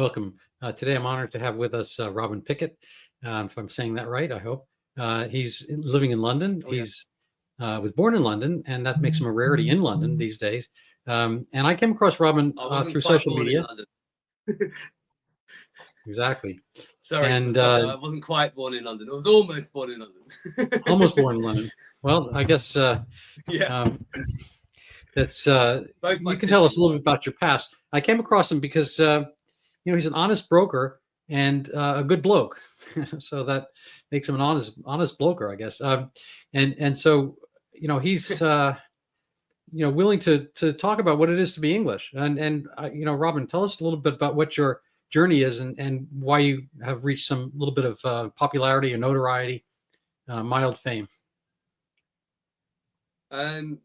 welcome. Today I'm honored to have with us Robin Pickett, if I'm saying that right, I hope. He's living in London. He's was born in London, and that makes him a rarity in London these days. And I came across Robin through social media. Exactly. Sorry, and I wasn't quite born in London. I was almost born in London. Almost born in London. Well, I guess that's you can tell us a little bit about your past. I came across him because he's an honest broker and a good bloke, so that makes him an honest bloker, I guess. And so he's willing to talk about what it is to be English. And Robin, tell us a little bit about what your journey is and why you have reached some little bit of popularity and notoriety, mild fame.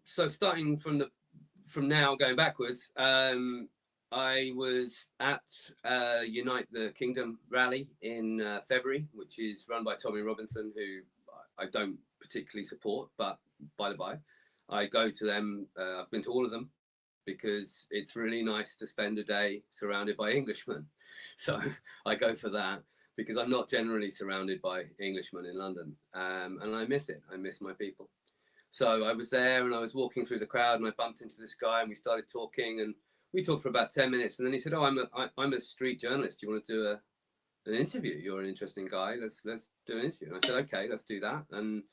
So starting from now going backwards, I was at Unite the Kingdom rally in February, which is run by Tommy Robinson, who I don't particularly support, but by the by, I go to them. I've been to all of them because it's really nice to spend a day surrounded by Englishmen. So I go for that because I'm not generally surrounded by Englishmen in London, and I miss it. I miss my people. So I was there and I was walking through the crowd and I bumped into this guy and we started talking and we talked for about 10 minutes and then he said, "Oh, I'm a street journalist. Do you want to do an interview? You're an interesting guy. Let's do an interview." And I said, "Okay, let's do that." And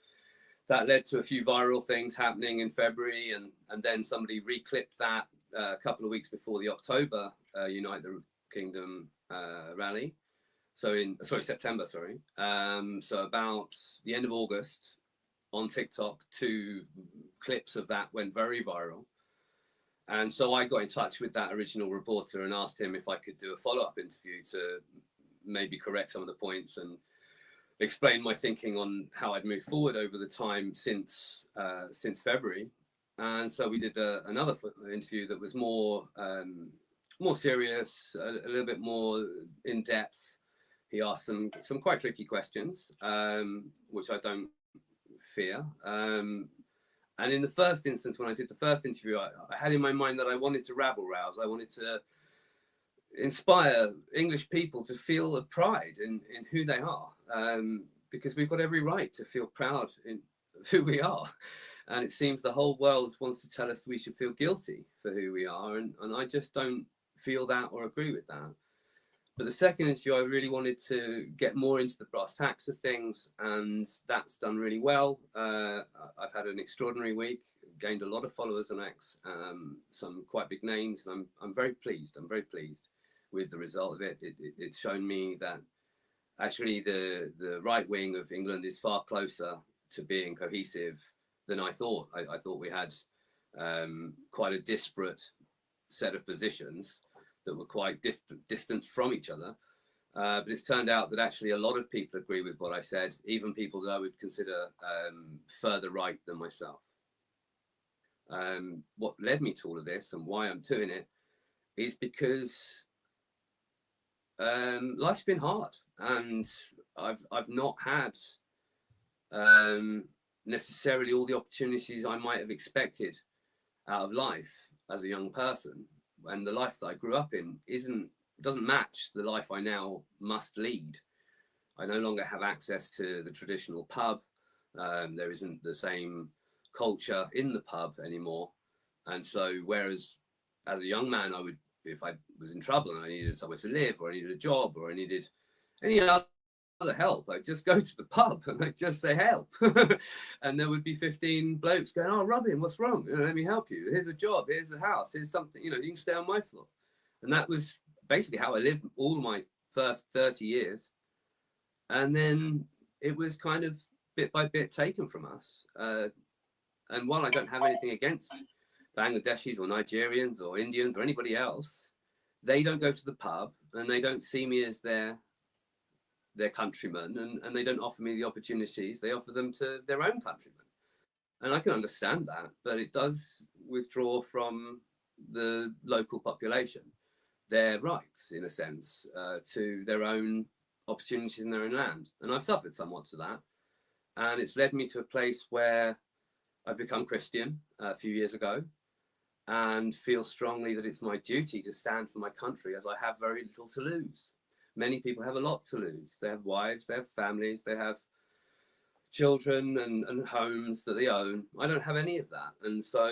that led to a few viral things happening in February and then somebody reclipped that a couple of weeks before the October Unite the Kingdom rally. So September. So about the end of August on TikTok, 2 clips of that went very viral. And so I got in touch with that original reporter and asked him if I could do a follow-up interview to maybe correct some of the points and explain my thinking on how I'd moved forward over the time since February. And so we did another interview that was more serious, a little bit more in depth. He asked some quite tricky questions, which I don't fear. And in the first instance, when I did the first interview, I had in my mind that I wanted to rabble rouse. I wanted to inspire English people to feel a pride in who they are, because we've got every right to feel proud in who we are. And it seems the whole world wants to tell us we should feel guilty for who we are. And I just don't feel that or agree with that. But the second interview, I really wanted to get more into the brass tacks of things, and that's done really well. I've had an extraordinary week, gained a lot of followers on X, some quite big names, and I'm very pleased. I'm very pleased with the result of it. It's shown me that actually the right wing of England is far closer to being cohesive than I thought. I thought we had quite a disparate set of positions that were quite distant from each other. But it's turned out that actually a lot of people agree with what I said, even people that I would consider further right than myself. What led me to all of this and why I'm doing it is because life's been hard and I've not had necessarily all the opportunities I might have expected out of life as a young person. And the life that I grew up in doesn't match the life I now must lead. I no longer have access to the traditional pub. There isn't the same culture in the pub anymore. And so, whereas as a young man, if I was in trouble and I needed somewhere to live, or I needed a job, or I needed any other help, I'd just go to the pub and I'd just say help. And there would be 15 blokes going, "Oh, Robin, what's wrong? Let me help you. Here's a job, here's a house, here's something, you can stay on my floor." And that was basically how I lived all my first 30 years. And then it was kind of bit by bit taken from us. And while I don't have anything against Bangladeshis or Nigerians or Indians or anybody else, they don't go to the pub and they don't see me as their countrymen, and they don't offer me the opportunities they offer them to their own countrymen. And I can understand that, but it does withdraw from the local population their rights, in a sense, to their own opportunities in their own land. And I've suffered somewhat to that. And it's led me to a place where I've become Christian a few years ago. and feel strongly that it's my duty to stand for my country, as I have very little to lose. Many people have a lot to lose. They have wives, they have families, they have children and homes that they own. I don't have any of that. And so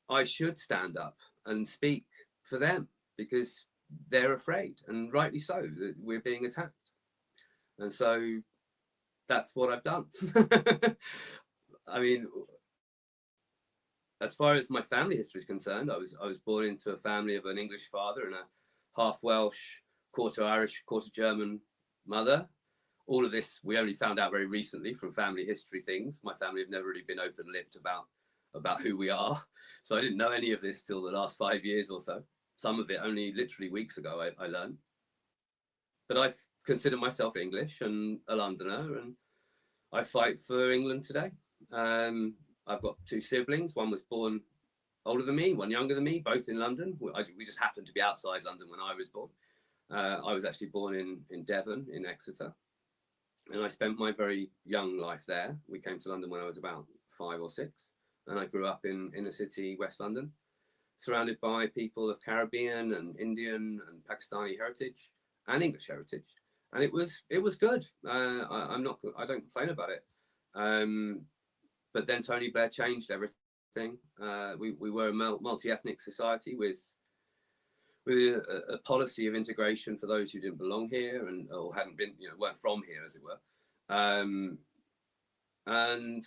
I should stand up and speak for them, because they're afraid, and rightly so, that we're being attacked. And so that's what I've done. I mean, as far as my family history is concerned, I was born into a family of an English father and a half Welsh, quarter Irish, quarter German mother. All of this we only found out very recently from family history things. My family have never really been open-lipped about who we are, so I didn't know any of this till the last 5 years or so. Some of it only literally weeks ago I learned. But I consider myself English and a Londoner, and I fight for England today. I've got two siblings. One was born older than me, one younger than me, both in London. We just happened to be outside London when I was born. I was actually born in Devon, in Exeter. And I spent my very young life there. We came to London when I was about 5 or 6. And I grew up in inner city, West London, surrounded by people of Caribbean and Indian and Pakistani heritage and English heritage. And it was good. I don't complain about it. But then Tony Blair changed everything. We were a multi-ethnic society with a policy of integration for those who didn't belong here or hadn't been, weren't from here, as it were. And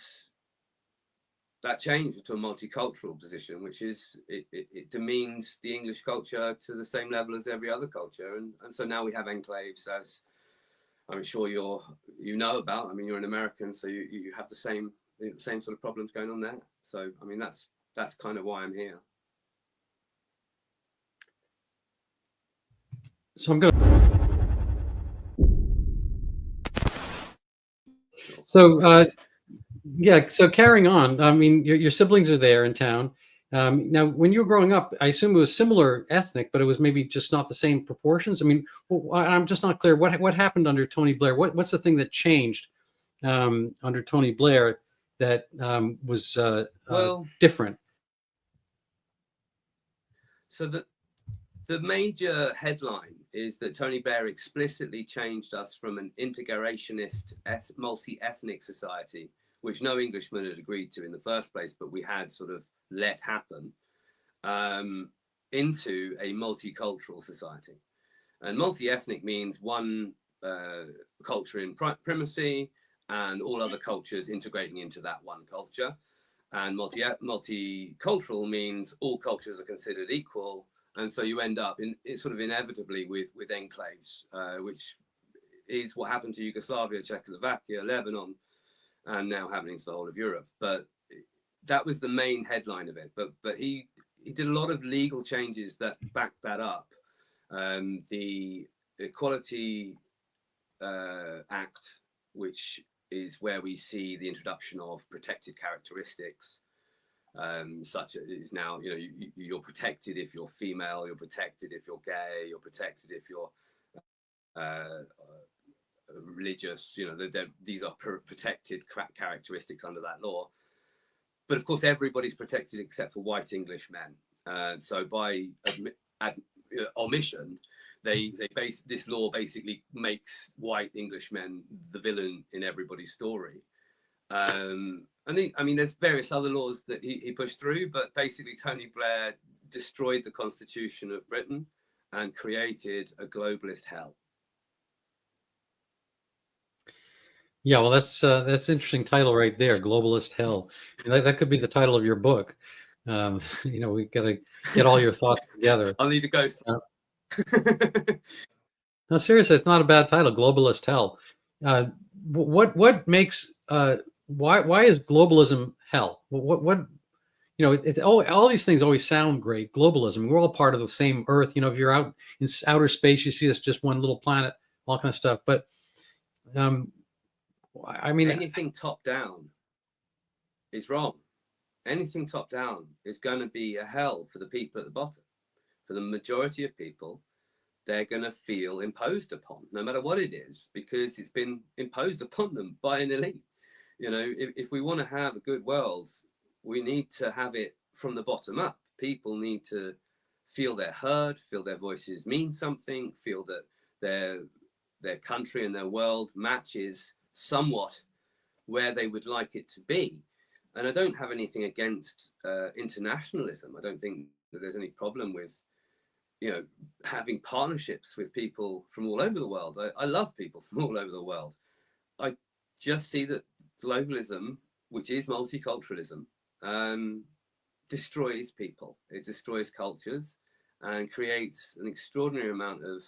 that changed to a multicultural position, which is, it demeans the English culture to the same level as every other culture. And so now we have enclaves, as I'm sure you know about. I mean, you're an American, so you have the same sort of problems going on there. So, I mean, that's kind of why I'm here. So I'm going to. So, yeah. So carrying on. I mean, your siblings are there in town. Now, when you were growing up, I assume it was similar ethnic, but it was maybe just not the same proportions. I mean, I'm just not clear what happened under Tony Blair. What's the thing that changed under Tony Blair that was different? So the major headline is that Tony Blair explicitly changed us from an integrationist, multi-ethnic society, which no Englishman had agreed to in the first place, but we had sort of let happen, into a multicultural society. And multi-ethnic means one culture in primacy and all other cultures integrating into that one culture. And multicultural means all cultures are considered equal. And so you end up sort of inevitably with enclaves, which is what happened to Yugoslavia, Czechoslovakia, Lebanon, and now happening to the whole of Europe. But that was the main headline of it. But he did a lot of legal changes that backed that up. The Equality Act, which is where we see the introduction of protected characteristics, such as is now, you're protected if you're female, you're protected if you're gay, you're protected if you're religious. These are protected characteristics under that law. But of course, everybody's protected except for white English men. So by omission, this law basically makes white Englishmen the villain in everybody's story. There's various other laws that he pushed through, but basically Tony Blair destroyed the Constitution of Britain and created a globalist hell. Yeah, well, that's an interesting title right there, Globalist Hell. That could be the title of your book. We got to get all your thoughts together. I'll need a ghost. No, seriously, it's not a bad title, Globalist Hell. What makes why is globalism hell? It's all these things always sound great. Globalism, we're all part of the same Earth. If you're out in outer space, you see it's just one little planet, all kind of stuff. But anything top down is wrong. Anything top down is going to be a hell for the people at the bottom. For the majority of people, they're going to feel imposed upon, no matter what it is, because it's been imposed upon them by an elite. If we want to have a good world, we need to have it from the bottom up. People need to feel they're heard, feel their voices mean something, feel that their country and their world matches somewhat where they would like it to be. And I don't have anything against internationalism. I don't think that there's any problem with, you know, having partnerships with people from all over the world. I love people from all over the world. I just see that globalism, which is multiculturalism, destroys people. It destroys cultures and creates an extraordinary amount of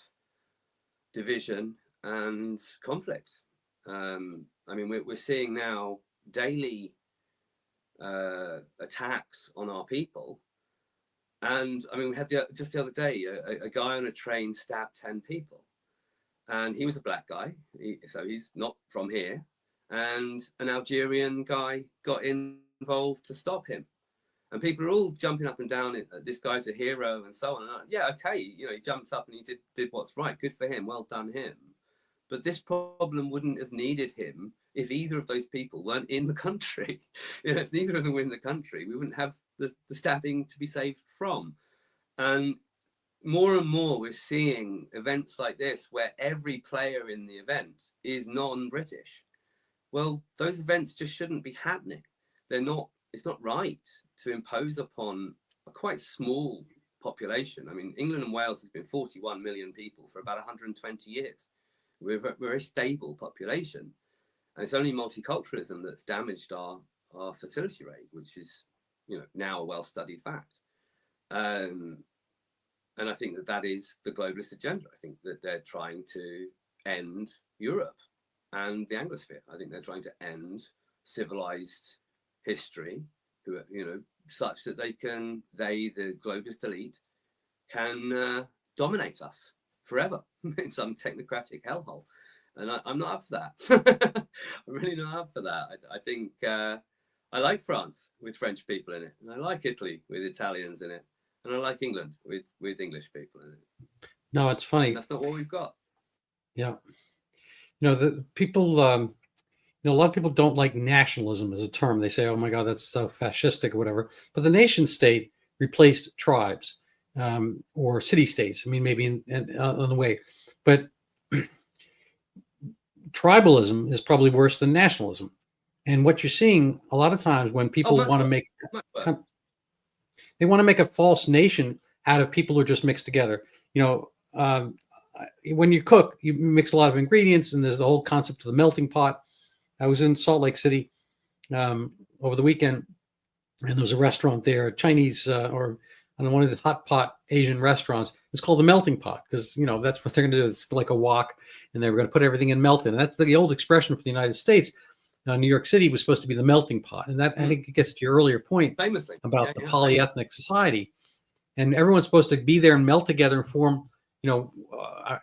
division and conflict. I mean, we're seeing now daily attacks on our people. And I mean, we had just the other day, a guy on a train stabbed 10 people. And he was a black guy, so he's not from here. And an Algerian guy got involved to stop him. And people are all jumping up and down, this guy's a hero and so on. And yeah, okay, you know, he jumped up and he did what's right. Good for him, well done him. But this problem wouldn't have needed him if either of those people weren't in the country. You know, if neither of them were in the country, we wouldn't have the stabbing to be saved from. And more we're seeing events like this where every player in the event is non-British. Well, those events just shouldn't be happening. It's not right to impose upon a quite small population. I mean, England and Wales has been 41 million people for about 120 years. We're a very stable population. And it's only multiculturalism that's damaged our fertility rate, which is, you know, now a well-studied fact. And I think that is the globalist agenda. I think that they're trying to end Europe and the Anglosphere. I think they're trying to end civilized history, you know, such that the globalist elite, can dominate us forever in some technocratic hellhole. And I'm not up for that. I'm really not up for that. I think I like France with French people in it, and I like Italy with Italians in it, and I like England with English people in it. No, it's funny. And that's not what we've got. Yeah. You know, the people, you know, a lot of people don't like nationalism as a term. They say, oh my God, that's so fascistic or whatever. But the nation state replaced tribes or city states. I mean, maybe on the way. But tribalism is probably worse than nationalism. And what you're seeing a lot of times when people want to make, they want to make a false nation out of people who are just mixed together. You know, when you cook, you mix a lot of ingredients, and there's the whole concept of the melting pot. I was in Salt Lake City over the weekend, and there was a restaurant there, Chinese or I don't know, one of the hot pot Asian restaurants. It's called the melting pot because, you know, that's what they're going to do. It's like a wok, and they were going to put everything in melt in. And that's the old expression for the United States. New York City was supposed to be the melting pot, and that I think it gets to your earlier point famously about the polyethnic society, and everyone's supposed to be there and melt together and form. You know,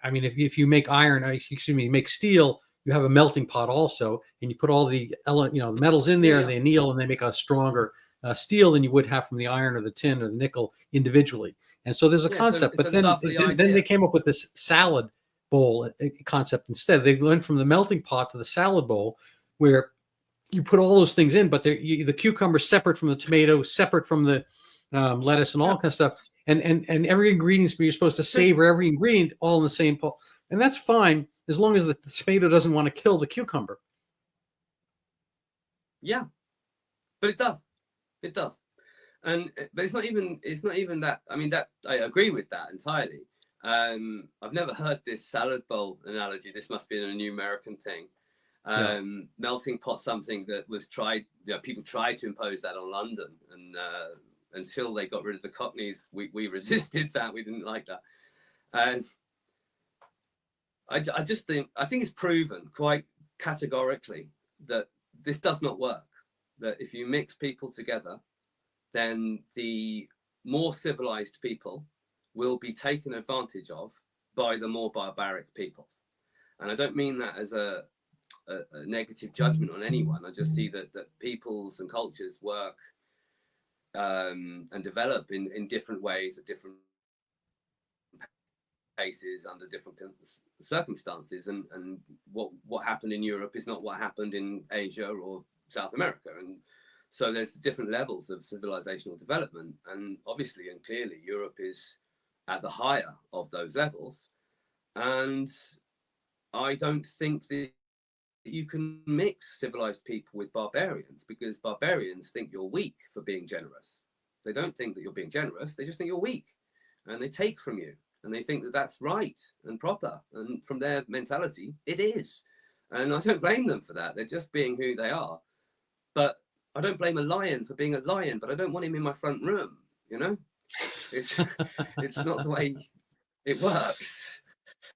I mean, if you make make steel, you have a melting pot also, and you put all the the metals in there, and they anneal, and they make a stronger steel than you would have from the iron or the tin or the nickel individually. And so there's a concept, but then they came up with this salad bowl concept instead. They went from the melting pot to the salad bowl, where you put all those things in, but the cucumber separate from the tomato, separate from the lettuce, and all kind of stuff. And every ingredient, you're supposed to savor every ingredient all in the same pot. And that's fine as long as the tomato doesn't want to kill the cucumber. Yeah, but it does. It does. But it's not even that. I mean, that I agree with that entirely. I've never heard this salad bowl analogy. This must be a new American thing. Melting pot, something that was tried. You know, people tried to impose that on London, and until they got rid of the Cockneys, we resisted that. We didn't like that. I think it's proven quite categorically that this does not work. That if you mix people together, then the more civilized people will be taken advantage of by the more barbaric peoples. And I don't mean that as a negative judgment on anyone. I just see that peoples and cultures work and develop in different ways at different paces under different circumstances. And what happened in Europe is not what happened in Asia or South America. And So there's different levels of civilizational development, and obviously and clearly Europe is at the higher of those levels. And I don't think that you can mix civilized people with barbarians, because barbarians think you're weak for being generous. They don't think that you're being generous, they just think you're weak, and they take from you, and they think that that's right and proper, and from their mentality it is. And I don't blame them for that. They're just being who they are. But I don't blame a lion for being a lion, but I don't want him in my front room, you know? It's not the way it works.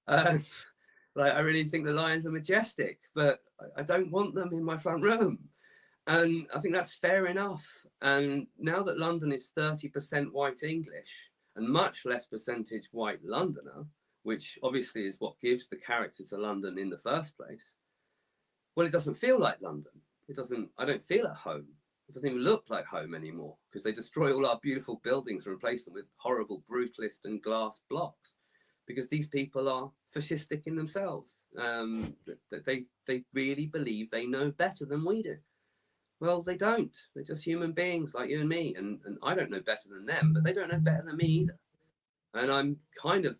Like, I really think the lions are majestic, but I don't want them in my front room. And I think that's fair enough. And now that London is 30% white English and much less percentage white Londoner, which obviously is what gives the character to London in the first place, well, it doesn't feel like London. I don't feel at home. It doesn't even look like home anymore, because they destroy all our beautiful buildings and replace them with horrible brutalist and glass blocks, because these people are fascistic in themselves. They really believe they know better than we do. Well, they don't. They're just human beings like you and me, and I don't know better than them, but they don't know better than me either. And I'm kind of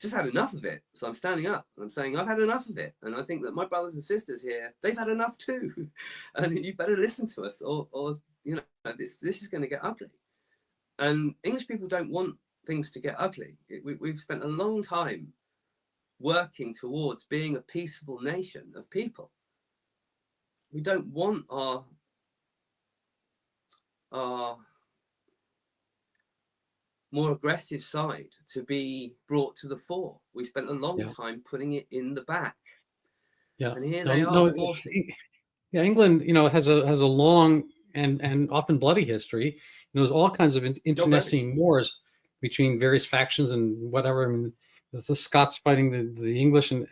just had enough of it. So I'm standing up and I'm saying, I've had enough of it. And I think that my brothers and sisters here, they've had enough too. And you better listen to us, or you know, this is going to get ugly. And English people don't want things to get ugly. We've spent a long time working towards being a peaceable nation of people. We don't want our more aggressive side to be brought to the fore. We spent a long time putting it in the back. Yeah. And here they are forcing. Yeah, England, you know, has a long and often bloody history. You know, there's all kinds of internecine wars between various factions and whatever. I mean, the Scots fighting the English, and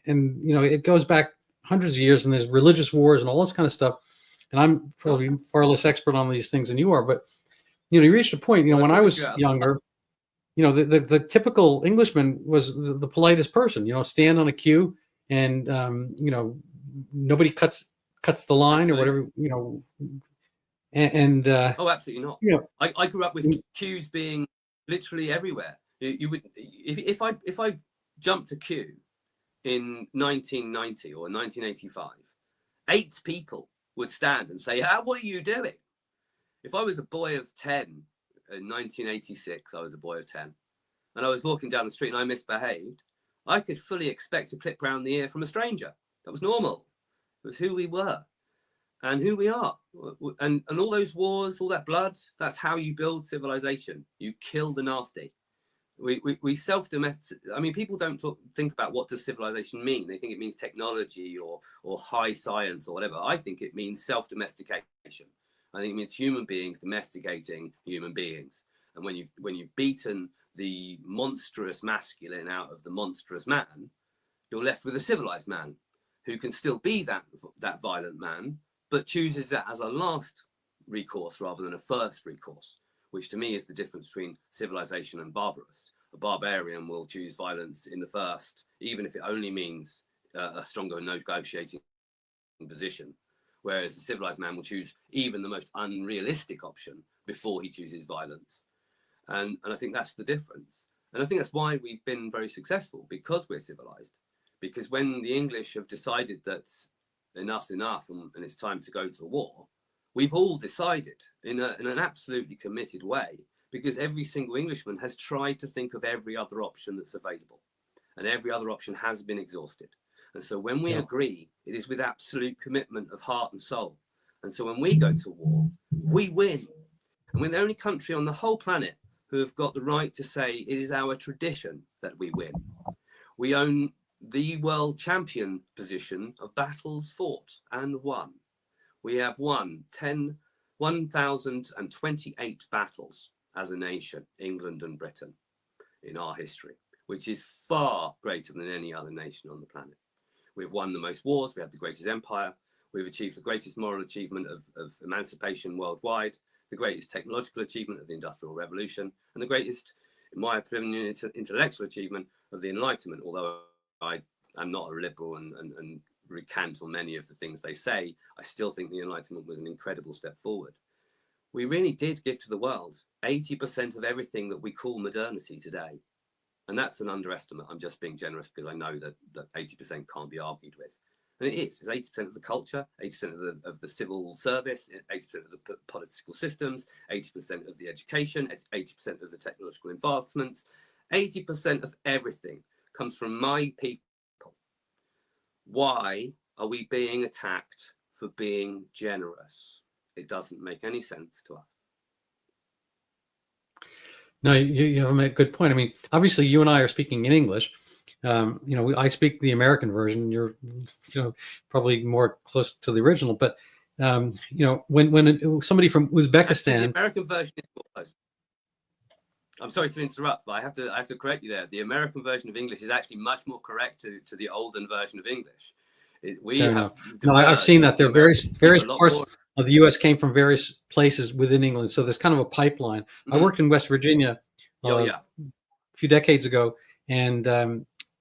you know, it goes back hundreds of years, and there's religious wars and all this kind of stuff. And I'm probably far less expert on these things than you are, but you know, you reached a point. You know, when I was younger, you know, the typical Englishman was the politest person. You know, stand on a queue, and you know, nobody cuts the line or whatever. You know, and oh, absolutely not. You know, I grew up with queues being literally everywhere. You would, if I jumped a queue in 1990 or 1985, 8 people would stand and say, what are you doing? If I was a boy of 10 in 1986, I was a boy of 10, and I was walking down the street and I misbehaved, I could fully expect a clip round the ear from a stranger. That was normal. It was who we were and who we are. And all those wars, all that blood, that's how you build civilization. You kill the nasty. We self-domestic. I mean, people don't think about what does civilization mean. They think it means technology or high science or whatever. I think it means self-domestication. I think it means human beings domesticating human beings. And when you've beaten the monstrous masculine out of the monstrous man, you're left with a civilized man who can still be that violent man, but chooses that as a last recourse rather than a first recourse, which to me is the difference between civilization and barbarous. A barbarian will choose violence in the first, even if it only means a stronger negotiating position. Whereas the civilized man will choose even the most unrealistic option before he chooses violence. And I think that's the difference. And I think that's why we've been very successful, because we're civilized. Because when the English have decided that enough's enough and it's time to go to war, we've all decided in an absolutely committed way, because every single Englishman has tried to think of every other option that's available. And every other option has been exhausted. And so when we agree, it is with absolute commitment of heart and soul. And so when we go to war, we win. And we're the only country on the whole planet who have got the right to say it is our tradition that we win. We own the world champion position of battles fought and won. We have won 1,028 battles as a nation, England and Britain, in our history, which is far greater than any other nation on the planet. We've won the most wars. We have the greatest empire. We've achieved the greatest moral achievement of emancipation worldwide, the greatest technological achievement of the Industrial Revolution, and the greatest, in my opinion, intellectual achievement of the Enlightenment, although I am not a liberal and recant on many of the things they say, I still think the Enlightenment was an incredible step forward. We really did give to the world 80% of everything that we call modernity today. And that's an underestimate. I'm just being generous because I know that 80% can't be argued with. And it is. It's 80% of the culture, 80% of the civil service, 80% of the political systems, 80% of the education, 80% of the technological advancements. 80% of everything comes from my people. Why are we being attacked for being generous? It doesn't make any sense to us. No, you have a good point. I mean, obviously, you and I are speaking in English. I speak the American version. You're, probably more close to the original. But when somebody from Uzbekistan, the American version is more close. I'm sorry to interrupt, but I have to correct you there. The American version of English is actually much more correct to the olden version of English. I've seen that. There are various parts of the U.S. came from various places within England, so there's kind of a pipeline. Mm-hmm. I worked in West Virginia a few decades ago, and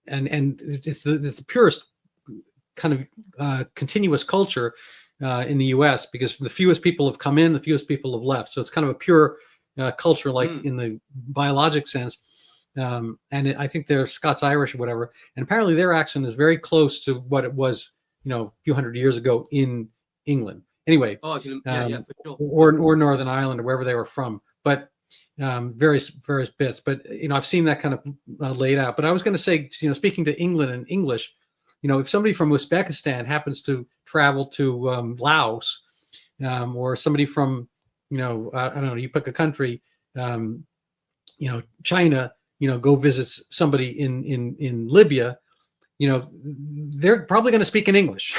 it's the purest kind of continuous culture in the U.S. because the fewest people have come in, the fewest people have left. So it's kind of a pure culture, like in the biologic sense. I think they're Scots-Irish or whatever. And apparently their accent is very close to what it was, a few hundred years ago in England. Anyway, for sure. or Northern Ireland or wherever they were from. But various bits. But I've seen that kind of laid out. But I was going to say, speaking to England in English, if somebody from Uzbekistan happens to travel to Laos, or somebody from I don't know, you pick a country, China, go visit somebody in Libya, they're probably going to speak in English.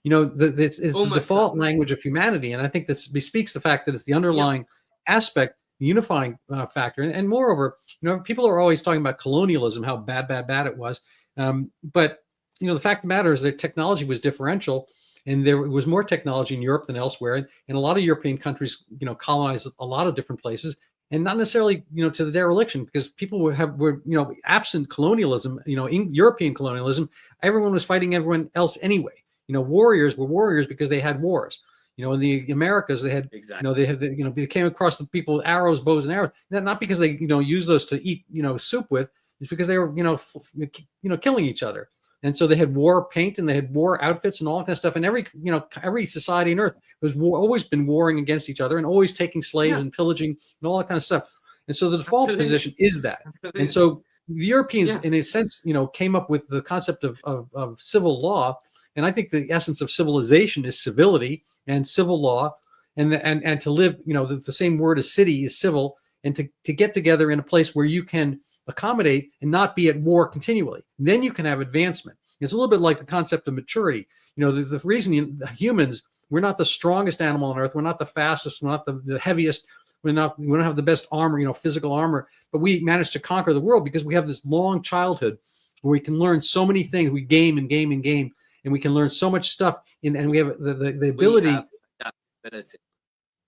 It's the default language of humanity. And I think that bespeaks the fact that it's the underlying aspect, the unifying factor. And moreover, people are always talking about colonialism, how bad it was. But, the fact of the matter is that technology was differential. And there was more technology in Europe than elsewhere. And a lot of European countries, colonized a lot of different places, and not necessarily, to the dereliction, because people were absent colonialism, European colonialism, everyone was fighting everyone else anyway. Warriors were warriors because they had wars. In the Americas, they had, they came across the people with arrows, bows, and arrows. Not because they, used those to eat, soup with. It's because they were, killing each other. And so they had war paint and they had war outfits and all that kind of stuff. And every society on earth was always been warring against each other and always taking slaves and pillaging and all that kind of stuff. And so the default position is that. And so the Europeans, in a sense, came up with the concept of civil law. And I think the essence of civilization is civility and civil law, and to live, the same word as city is civil, and to get together in a place where you can accommodate and not be at war continually. Then you can have advancement. It's a little bit like the concept of maturity. The reason humans, we're not the strongest animal on earth. We're not the fastest. We're not the heaviest. We don't have the best armor, physical armor, but we managed to conquer the world because we have this long childhood where we can learn so many things. We game, and we can learn so much stuff. And we have the ability.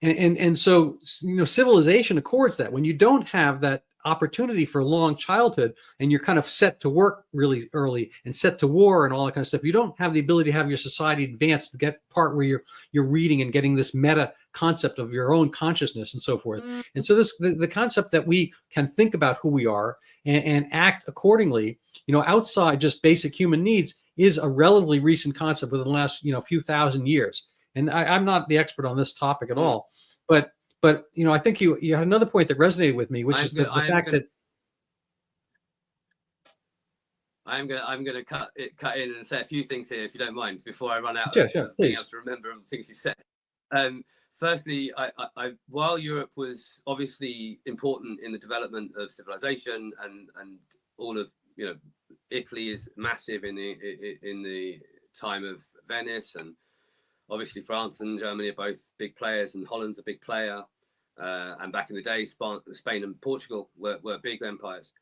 And so, civilization accords that. When you don't have that opportunity for a long childhood and you're kind of set to work really early and set to war and all that kind of stuff, you don't have the ability to have your society advance to get part where you're reading and getting this meta concept of your own consciousness and so forth. And so the concept that we can think about who we are and act accordingly, outside just basic human needs, is a relatively recent concept within the last few thousand years. And I'm not the expert on this topic at all, but I think you had another point that resonated with me, which is the fact that I'm going to cut in and say a few things here, if you don't mind, before I run out of being able to remember the things you've said. Firstly, while Europe was obviously important in the development of civilization and all of Italy is massive in the time of Venice, and obviously France and Germany are both big players, and Holland's a big player. And back in the day, Spain and Portugal were big empires.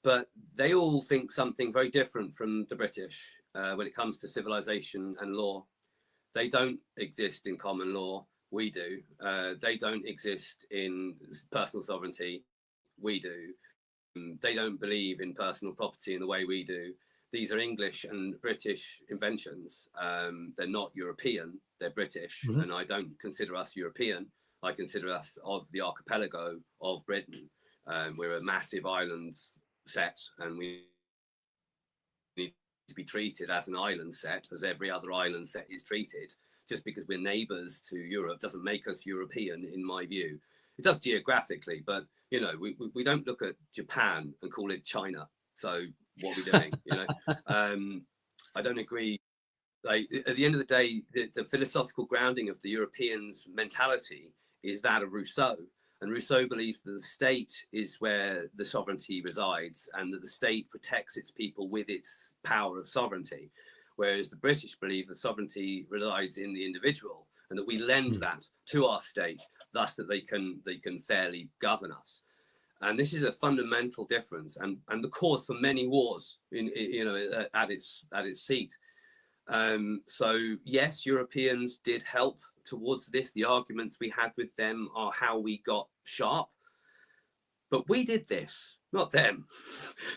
But they all think something very different from the British when it comes to civilization and law. They don't exist in common law. We do. They don't exist in personal sovereignty. We do. They don't believe in personal property in the way we do. these are English and British inventions. They're not European, they're British. Mm-hmm. And I don't consider us European. I consider us of the archipelago of Britain. We're a massive island set, and we need to be treated as an island set, as every other island set is treated. Just because we're neighbours to Europe doesn't make us European, in my view. It does geographically, but you know, we don't look at Japan and call it China. So what are we doing? You know, I don't agree. Like, at the end of the day, the philosophical grounding of the Europeans' mentality is that of Rousseau. And Rousseau believes that the state is where the sovereignty resides, and that the state protects its people with its power of sovereignty. Whereas the British believe the sovereignty resides in the individual, and that we lend that to our state, thus that they can fairly govern us. And this is a fundamental difference, and the cause for many wars at its seat. So yes, Europeans did help towards this. The arguments we had with them are how we got sharp, but we did this, not them.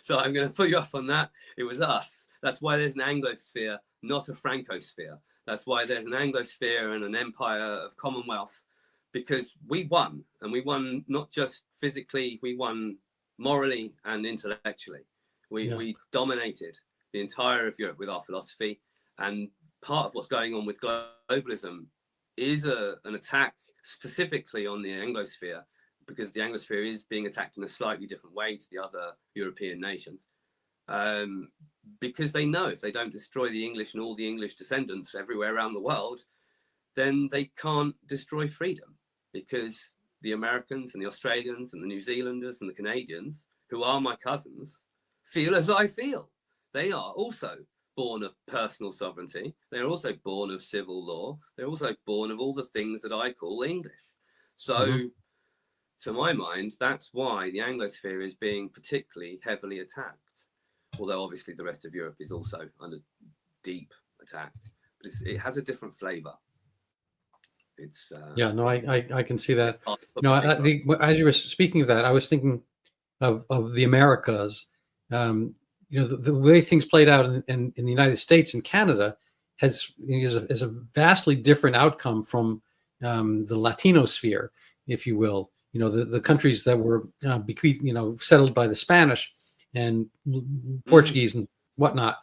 So I'm going to pull you off on that. It was us. That's why there's an Anglosphere, not a Francosphere. That's why there's an Anglosphere and an empire of Commonwealth, because we won, and we won not just physically, we won morally and intellectually. We dominated the entire of Europe with our philosophy. And part of what's going on with globalism is an attack specifically on the Anglosphere, because the Anglosphere is being attacked in a slightly different way to the other European nations. Because they know if they don't destroy the English and all the English descendants everywhere around the world, then they can't destroy freedom, because the Americans and the Australians and the New Zealanders and the Canadians, who are my cousins, feel as I feel. They are also born of personal sovereignty. They're also born of civil law. They're also born of all the things that I call English. So to my mind, that's why the Anglosphere is being particularly heavily attacked. Although obviously the rest of Europe is also under deep attack, but it has a different flavor. It's I can see that. No, as you were speaking of that, I was thinking of the Americas. The way things played out in the United States and Canada is a vastly different outcome from the Latino sphere, if you will. The countries that were settled by the Spanish and Portuguese and whatnot.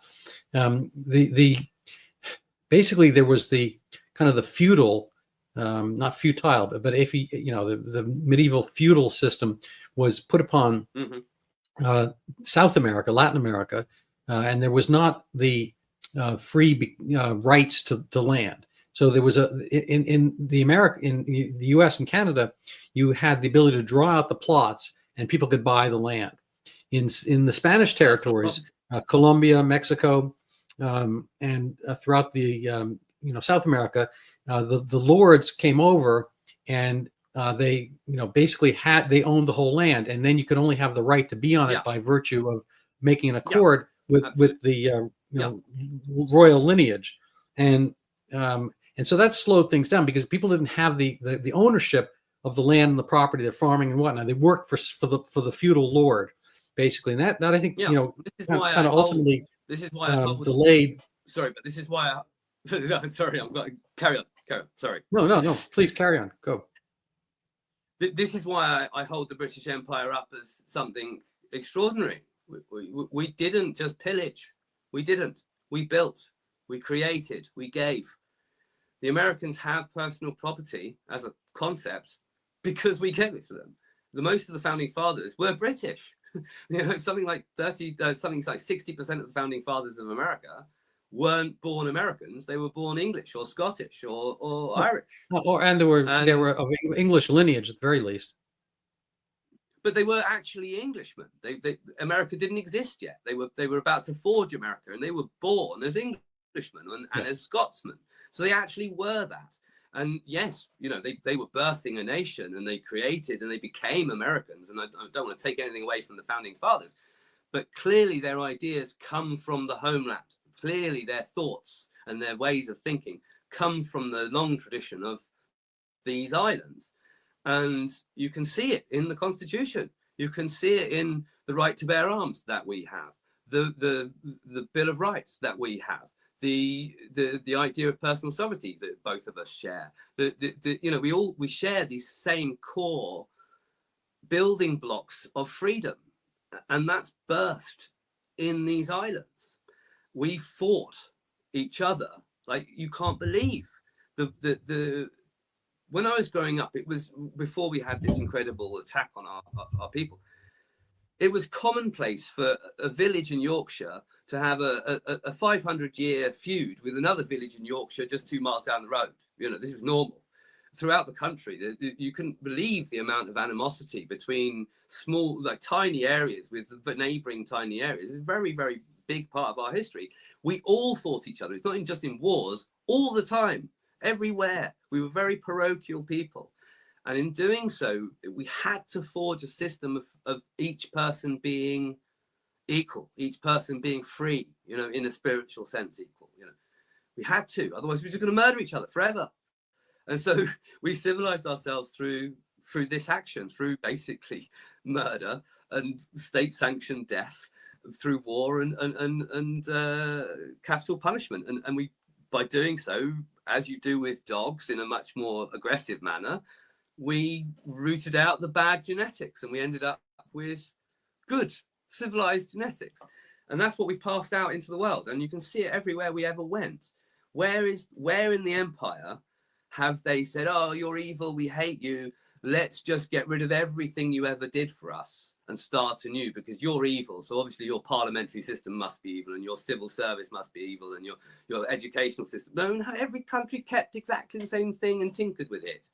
Basically there was the kind of the feudal, not futile, but if the medieval feudal system was put upon South America, Latin America, and there was not the free rights to land. So there was in the U.S. and Canada, you had the ability to draw out the plots, and people could buy the land. In the Spanish territories, Colombia, Mexico, and throughout the South America, the lords came over, and they basically they owned the whole land, and then you could only have the right to be on it by virtue of making an accord with the royal lineage, and so that slowed things down, because people didn't have the ownership of the land and the property, their farming and whatnot. They worked for the feudal lord, basically, and that I think this is kind of ultimately delayed. Sorry, but this is why sorry, I'm going to carry on. Sorry. No, please carry on. Go. This is why I hold the British Empire up as something extraordinary. We didn't just pillage. We didn't. We built. We created. We gave. The Americans have personal property as a concept because we gave it to them. Most of the founding fathers were British. Something like 60% of the founding fathers of America weren't born Americans. They were born English or Scottish or Irish. And they were of English lineage at the very least. But they were actually Englishmen. America didn't exist yet. They were about to forge America, and they were born as Englishmen and as Scotsmen. So they actually were that. And yes, they were birthing a nation, and they created and they became Americans. And I don't want to take anything away from the founding fathers, but clearly their ideas come from the homeland. Clearly their thoughts and their ways of thinking come from the long tradition of these islands. And you can see it in the Constitution. You can see it in the right to bear arms that we have. the Bill of Rights that we have, the idea of personal sovereignty that both of us share. You know, we share these same core building blocks of freedom, and that's birthed in these islands. We fought each other like you can't believe. When I was growing up, it was before we had this incredible attack on our people. It was commonplace for a village in Yorkshire to have a 500-year feud with another village in Yorkshire just 2 miles down the road. You know, this was normal. Throughout the country, you couldn't believe the amount of animosity between small, like tiny areas with the neighboring tiny areas. It's a very, very big part of our history. We all fought each other. It's not just in wars, all the time, everywhere. We were very parochial people. And in doing so, we had to forge a system of each person being equal, each person being free, you know, in a spiritual sense equal. You know, we had to, otherwise we're just going to murder each other forever. And so we civilized ourselves through this action, through basically murder and state-sanctioned death, through war and capital punishment. And we, by doing so, as you do with dogs in a much more aggressive manner, we rooted out the bad genetics and we ended up with good civilized genetics. And that's what we passed out into the world. And you can see it everywhere we ever went. Where in the empire have they said, oh, you're evil, we hate you, let's just get rid of everything you ever did for us and start anew because you're evil. So obviously your parliamentary system must be evil and your civil service must be evil and your educational system. No, every country kept exactly the same thing and tinkered with it.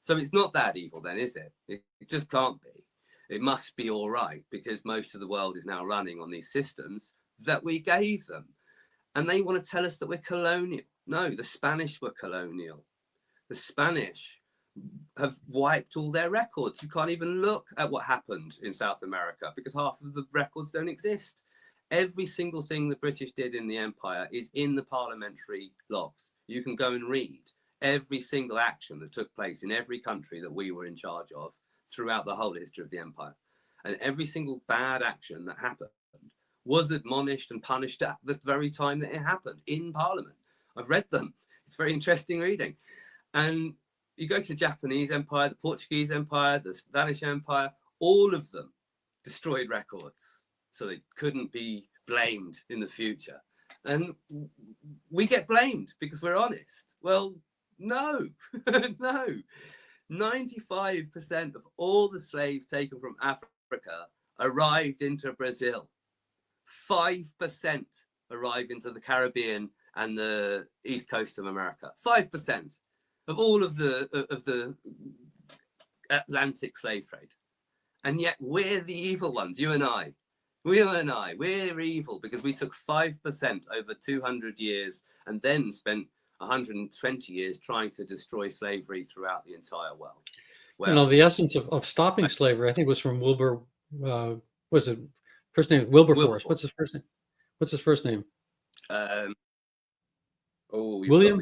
So it's not that evil then, is it? It just can't be. It must be all right because most of the world is now running on these systems that we gave them. And they want to tell us that we're colonial. No, the Spanish were colonial. The Spanish have wiped all their records. You can't even look at what happened in South America because half of the records don't exist. Every single thing the British did in the empire is in the parliamentary logs. You can go and read every single action that took place in every country that we were in charge of throughout the whole history of the empire. And every single bad action that happened was admonished and punished at the very time that it happened in Parliament. I've read them. It's very interesting reading. And you go to the Japanese Empire, the Portuguese Empire, the Spanish Empire, all of them destroyed records so they couldn't be blamed in the future. And we get blamed because we're honest. Well, no, no. 95% of all the slaves taken from Africa arrived into Brazil. 5% arrived into the Caribbean and the east coast of America. 5% of all of the Atlantic slave trade. And yet we're the evil ones, you and I. We're evil because we took 5% over 200 years and then spent 120 years trying to destroy slavery throughout the entire world. Well, you know, the essence of stopping slavery, I think, was from Wilbur. Was it first name Wilberforce? What's his first name? What's his first name? William.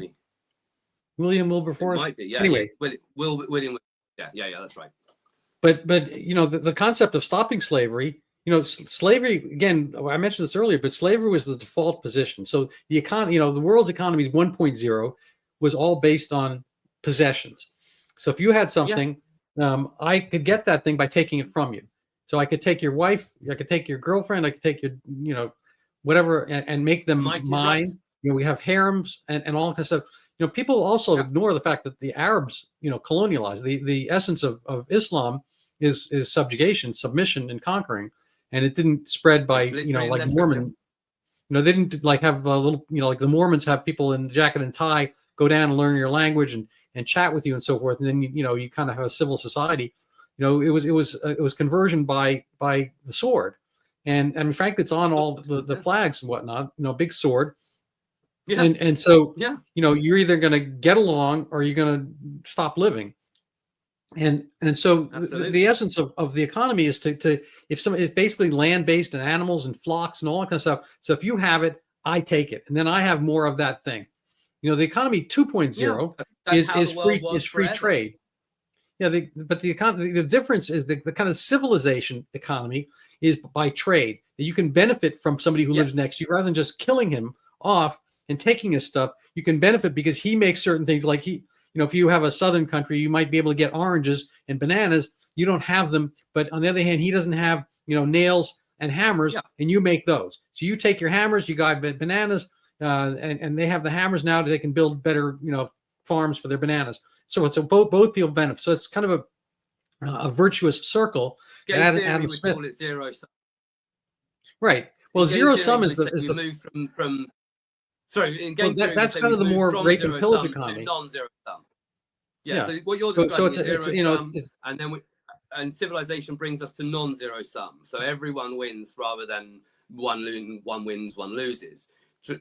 William Wilberforce. It might be, yeah. Anyway, William. Yeah, that's right. But you know, the concept of stopping slavery. You know, slavery, again, I mentioned this earlier, but slavery was the default position. So the economy, you know, the world's economy 1.0 was all based on possessions. So if you had something, I could get that thing by taking it from you. So I could take your wife, I could take your girlfriend, I could take your, you know, whatever, and make them mine. Right. You know, we have harems and all kinds of stuff. You know, people also ignore the fact that the Arabs, you know, colonialized. The essence of Islam is subjugation, submission, and conquering. And it didn't spread by, you know, like Mormon, you know, they didn't like have a little, you know, like the Mormons have people in jacket and tie go down and learn your language and chat with you and so forth. And then, you know, you kind of have a civil society. You know, it was conversion by the sword. And I mean, frankly, it's on all the flags and whatnot, you know, big sword. Yeah. And so, you know, you're either going to get along or you're going to stop living. And so the essence of the economy is to it's basically land-based and animals and flocks and all that kind of stuff. So if you have it, I take it. And then I have more of that thing. You know, the economy 2.0 is free trade. Yeah, but the difference is the kind of civilization economy is by trade. That you can benefit from somebody who lives next to you rather than just killing him off and taking his stuff. You can benefit because he makes certain things, like if you have a southern country, you might be able to get oranges and bananas. You don't have them, but on the other hand, he doesn't have, nails and hammers, and you make those. So you take your hammers, you got bananas, and they have the hammers now that they can build better, farms for their bananas. So it's both people benefit. So it's kind of a virtuous circle. Adam Smith call it zero sum. Right. Well, zero sum is the move from sorry, in game theory, that's kind of the more rape and pillage economy. Non-zero sum. Yeah. So what you're describing is zero sum, and then and civilization brings us to non-zero sum. So everyone wins rather than one wins, one loses.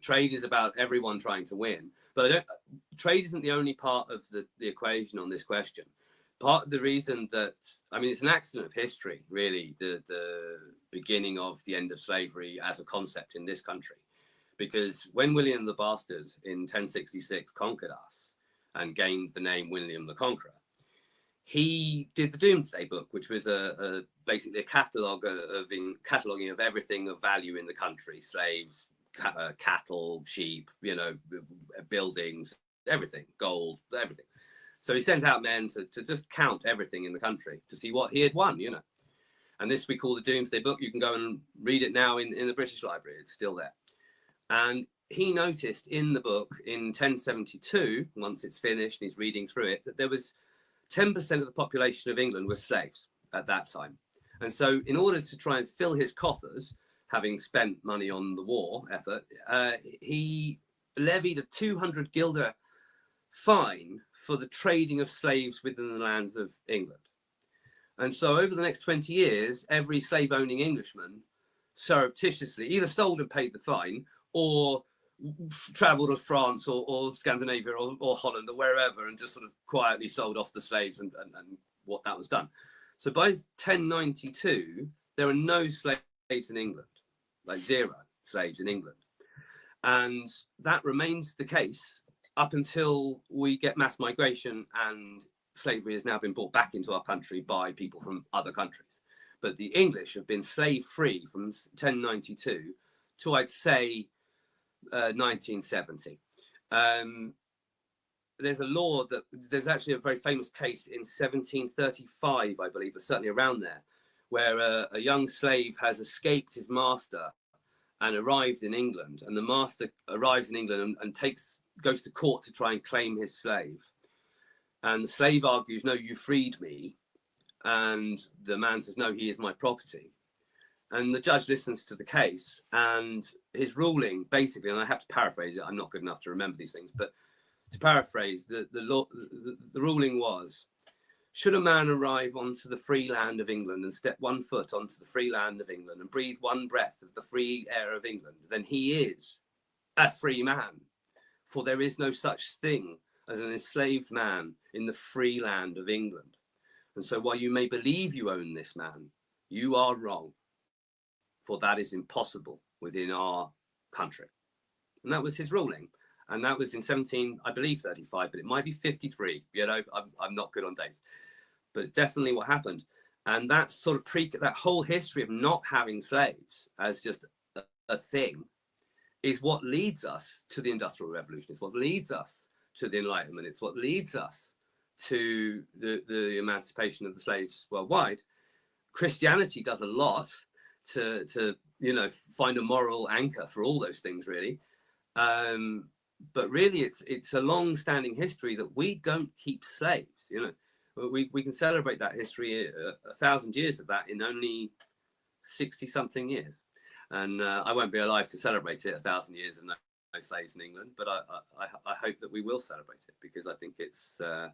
Trade is about everyone trying to win, but trade isn't the only part of the equation on this question. Part of the reason that, it's an accident of history, really, the beginning of the end of slavery as a concept in this country. Because when William the Bastard in 1066 conquered us and gained the name William the Conqueror, he did the Doomsday Book, which was basically a cataloguing of everything of value in the country: slaves, cattle, sheep, buildings, everything, gold, everything. So he sent out men to just count everything in the country to see what he had won, And this we call the Doomsday Book. You can go and read it now in the British Library. It's still there. And he noticed in the book in 1072, once it's finished and he's reading through it, that there was 10% of the population of England were slaves at that time. And so in order to try and fill his coffers, having spent money on the war effort, he levied a 200 guilder fine for the trading of slaves within the lands of England. And so over the next 20 years, every slave-owning Englishman surreptitiously either sold and paid the fine or traveled to France or Scandinavia or Holland or wherever and just sort of quietly sold off the slaves and what that was done. So by 1092, there are no slaves in England, like zero slaves in England. And that remains the case up until we get mass migration and slavery has now been brought back into our country by people from other countries. But the English have been slave-free from 1092 to, I'd say, 1970. There's a law there's actually a very famous case in 1735, I believe, or certainly around there, where a young slave has escaped his master and arrived in England, and the master arrives in England and goes to court to try and claim his slave. And the slave argues, no, you freed me. And the man says, no, he is my property. And the judge listens to the case, and his ruling basically, and I have to paraphrase it, I'm not good enough to remember these things, but to paraphrase, the ruling was, should a man arrive onto the free land of England and step one foot onto the free land of England and breathe one breath of the free air of England, then he is a free man. For there is no such thing as an enslaved man in the free land of England. And so while you may believe you own this man, you are wrong, for that is impossible within our country. And that was his ruling. And that was in 35, but it might be 53. I'm not good on dates, but definitely what happened. And that sort of that whole history of not having slaves as just a thing is what leads us to the Industrial Revolution. It's what leads us to the Enlightenment. It's what leads us to the emancipation of the slaves worldwide. Christianity does a lot to find a moral anchor for all those things, really. But really, it's a long-standing history that we don't keep slaves. We can celebrate that history, 1,000 years of that, in only 60-something years. And I won't be alive to celebrate it, 1,000 years of no slaves in England. But I hope that we will celebrate it, because I think it's a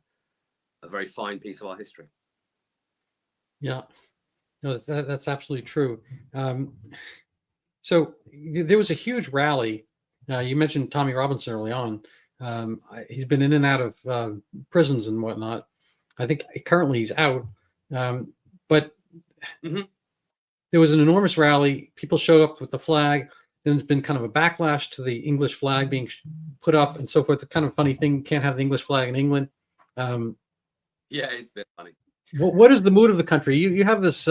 very fine piece of our history. Yeah, no, that's absolutely true. So there was a huge rally. You mentioned Tommy Robinson early on. He's been in and out of prisons and whatnot. I think currently he's out. But there was an enormous rally. People showed up with the flag. Then there's been kind of a backlash to the English flag being put up and so forth. The kind of funny thing, you can't have the English flag in England. Yeah, it's a bit funny. What is the mood of the country? You have this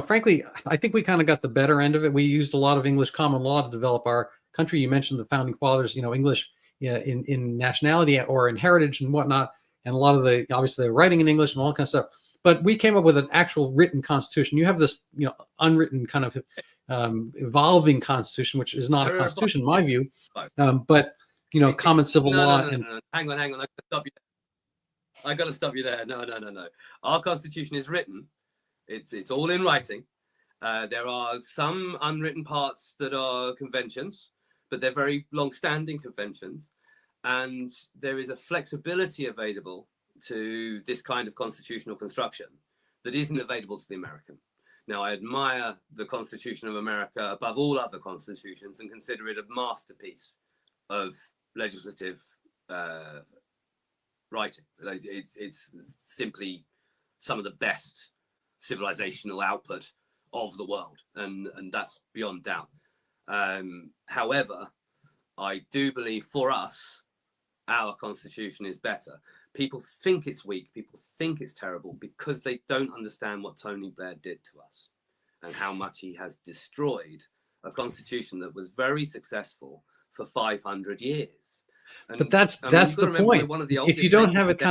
frankly, I think we kind of got the better end of it. We used a lot of English common law to develop our country. You mentioned the founding fathers, English in nationality or in heritage and whatnot, and a lot of obviously they're writing in English and all that kind of stuff. But we came up with an actual written constitution. You have this, unwritten kind of evolving constitution, which is not a constitution in my view, but common civil law. No. Hang on. I got to stop you there. No. Our constitution is written. It's all in writing. There are some unwritten parts that are conventions, but they're very long-standing conventions, and there is a flexibility available to this kind of constitutional construction that isn't available to the American. Now, I admire the Constitution of America above all other constitutions and consider it a masterpiece of legislative writing. It's simply some of the best civilizational output of the world, and that's beyond doubt. However, I do believe for us, our constitution is better. People think it's weak, people think it's terrible because they don't understand what Tony Blair did to us and how much he has destroyed a constitution that was very successful for 500 years. But that's the point. If you don't have it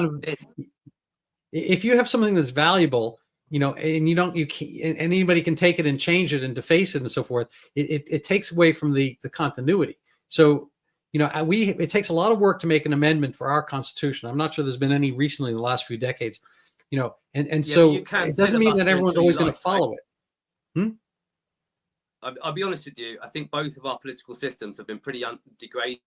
if you have something that's valuable, and anybody can take it and change it and deface it and so forth, it takes away from the continuity. So, it takes a lot of work to make an amendment for our Constitution. I'm not sure there's been any recently in the last few decades, so it doesn't mean that everyone's always going to follow it. I'll be honest with you. I think both of our political systems have been pretty degraded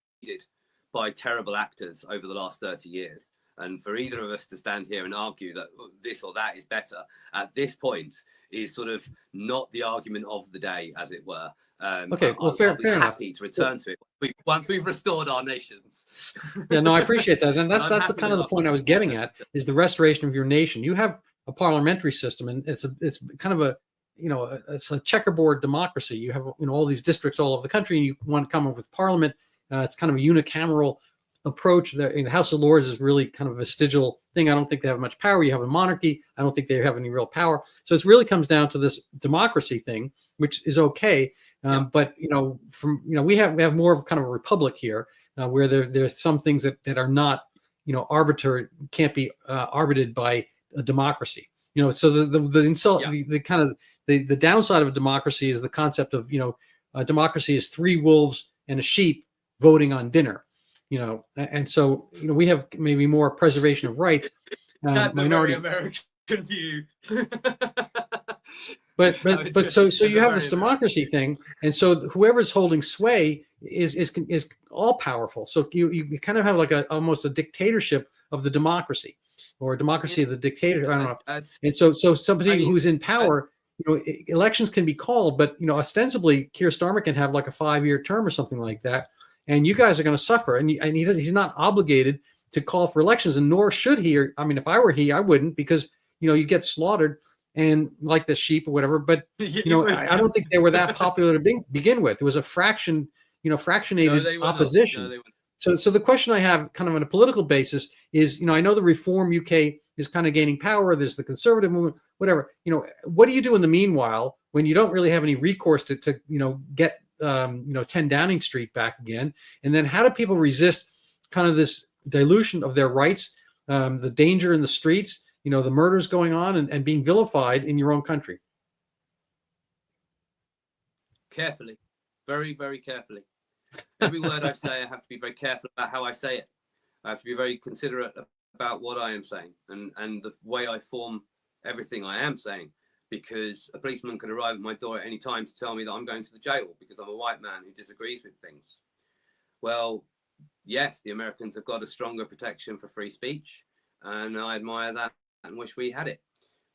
by terrible actors over the last 30 years. And for either of us to stand here and argue that this or that is better at this point is sort of not the argument of the day, as it were. Okay, well, fair happy enough. to return to it once we've restored our nations. Yeah, no, I appreciate that, and that's the kind of the point I was getting at, is the restoration of your nation. You have a parliamentary system, and it's kind of a it's a checkerboard democracy. You have all these districts all over the country, and you want to come up with parliament. It's kind of a unicameral approach. The House of Lords is really kind of a vestigial thing. I don't think they have much power. You have a monarchy. I don't think they have any real power. So it really comes down to this democracy thing, which is okay. But we have more of kind of a republic here, where there's some things that are not arbitrary, can't be arbitrated by a democracy. So the insult, the kind of the downside of a democracy is the concept of a democracy is 3 wolves and a sheep voting on dinner. And so we have maybe more preservation of rights. That's minority a very American view. But so you have this democracy thing, and so whoever's holding sway is all powerful. So you kind of have like almost a dictatorship of the democracy, or a democracy of the dictator. I don't know. And so somebody who's in power, elections can be called, but ostensibly Keir Starmer can have like a 5-year term or something like that, and you guys are going to suffer. And he's not obligated to call for elections, and nor should he. If I were he, I wouldn't, because you get slaughtered. And like the sheep or whatever, but I don't think they were that popular to begin with. It was a fractionated opposition. So the question I have, kind of on a political basis, is I know the Reform UK is kind of gaining power. There's the Conservative movement, whatever. What do you do in the meanwhile when you don't really have any recourse to get 10 Downing Street back again? And then how do people resist kind of this dilution of their rights, the danger in the streets? The murders going on and being vilified in your own country? Carefully, very, very carefully. Every word I say, I have to be very careful about how I say it. I have to be very considerate about what I am saying and the way I form everything I am saying, because a policeman can arrive at my door at any time to tell me that I'm going to the jail because I'm a white man who disagrees with things. Well, yes, the Americans have got a stronger protection for free speech, and I admire that and wish we had it.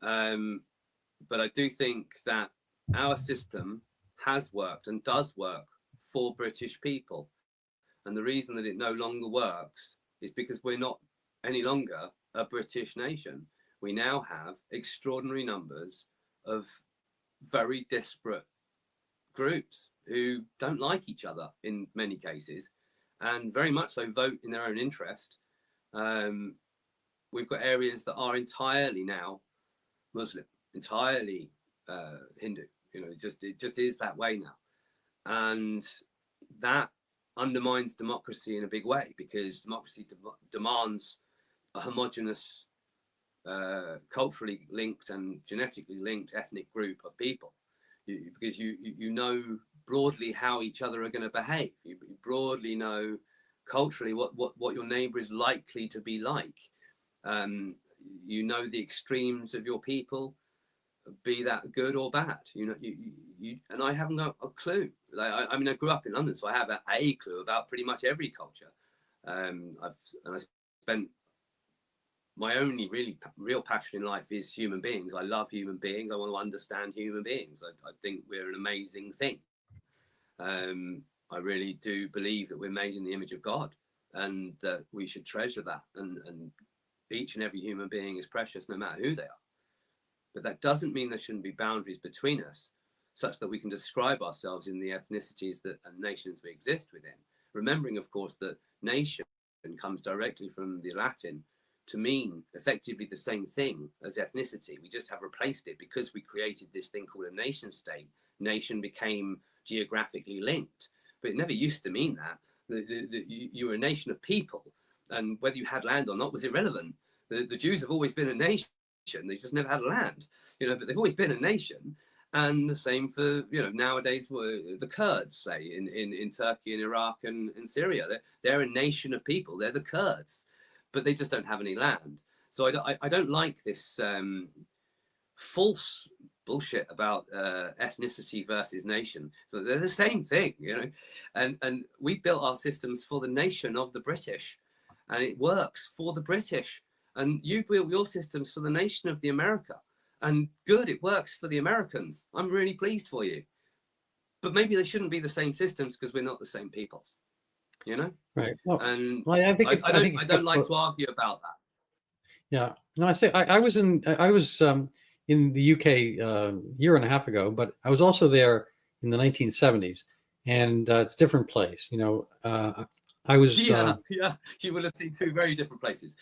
But I do think that our system has worked and does work for British people. And the reason that it no longer works is because we're not any longer a British nation. We now have extraordinary numbers of very disparate groups who don't like each other in many cases, and very much so vote in their own interest. We've got areas that are entirely now Muslim, entirely Hindu. You know, it just is that way now, and that undermines democracy in a big way, because democracy demands a homogenous, culturally linked and genetically linked ethnic group of people, because you know broadly how each other are going to behave. You broadly know culturally what your neighbor is likely to be like. You know the extremes of your people, be that good or bad. You know, you and I haven't got a clue. Like, I mean, I grew up in London, so I have a clue about pretty much every culture. I spent my only real passion in life is human beings. I love human beings. I want to understand human beings. I think we're an amazing thing. I really do believe that we're made in the image of God, and that we should treasure that. And each and every human being is precious, no matter who they are. But that doesn't mean there shouldn't be boundaries between us, such that we can describe ourselves in the ethnicities and nations we exist within. Remembering, of course, that nation comes directly from the Latin to mean effectively the same thing as ethnicity. We just have replaced it because we created this thing called a nation state. Nation became geographically linked, but it never used to mean that. You were a nation of people, and whether you had land or not was irrelevant. The Jews have always been a nation. They've just never had land, you know, but they've always been a nation. And the same for, you know, nowadays the Kurds, say, in Turkey and Iraq and Syria. They're a nation of people. They're the Kurds, but they just don't have any land. So I don't like this false bullshit about ethnicity versus nation. But they're the same thing, you know. And we built our systems for the nation of the British, and it works for the British. And you built your systems for the nation of the America, and good, it works for the Americans. I'm really pleased for you. But maybe they shouldn't be the same systems, because we're not the same peoples, you know? Right. Well, and I don't like to argue about that. Yeah. No, I was in the UK a year and a half ago, but I was also there in the 1970s, and it's a different place. You know, I was yeah, you will have seen two very different places.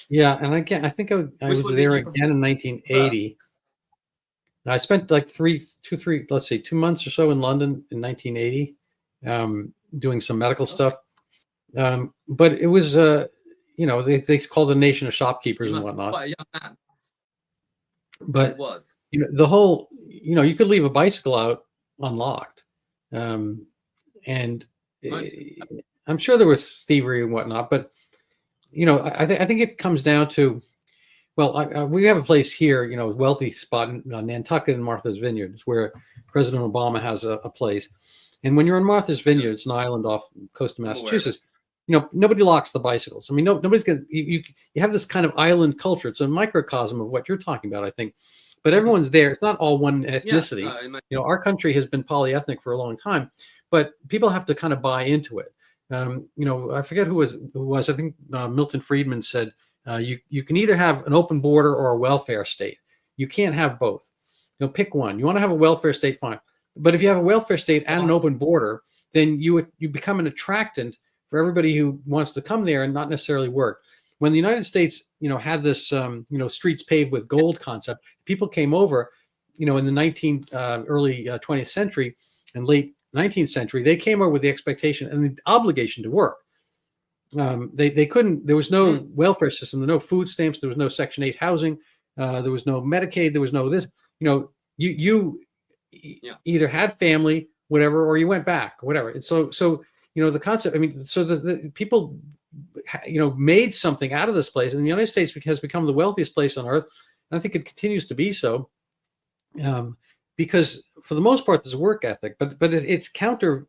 Yeah, and again, I think I was there again in 1980. I spent like 2 months or so in London in 1980, doing some medical stuff. But it was, you know, they call the nation of shopkeepers and whatnot. Quite a young man. But it was, you know, the whole, you know, you could leave a bicycle out unlocked, and I'm sure there was thievery and whatnot, but you know, I think it comes down to, well, we have a place here, you know, a wealthy spot in Nantucket and Martha's Vineyard, where President Obama has a place. And when you're in Martha's Vineyard, it's an island off the coast of Massachusetts. You know, nobody locks the bicycles. I mean, nobody's gonna. You have this kind of island culture. It's a microcosm of what you're talking about, I think. But everyone's there. It's not all one ethnicity. You know, our country has been polyethnic for a long time, but people have to kind of buy into it. You know, I forget who was. I think Milton Friedman said, you can either have an open border or a welfare state. You can't have both. You know, pick one. You want to have a welfare state, fine. But if you have a welfare state and an open border, then you become an attractant for everybody who wants to come there and not necessarily work. When the United States, you know, had this, you know, streets paved with gold concept, people came over, you know, in the early 20th century and late 19th century, they came over with the expectation and the obligation to work. They couldn't, there was no welfare system, there were no food stamps, there was no Section 8 housing, there was no Medicaid, there was no this, you know, you either had family, whatever, or you went back, whatever. And so, you know, the concept, I mean, so the people, you know, made something out of this place, and the United States has become the wealthiest place on earth. And I think it continues to be so, because for the most part, there's a work ethic, but it's counter,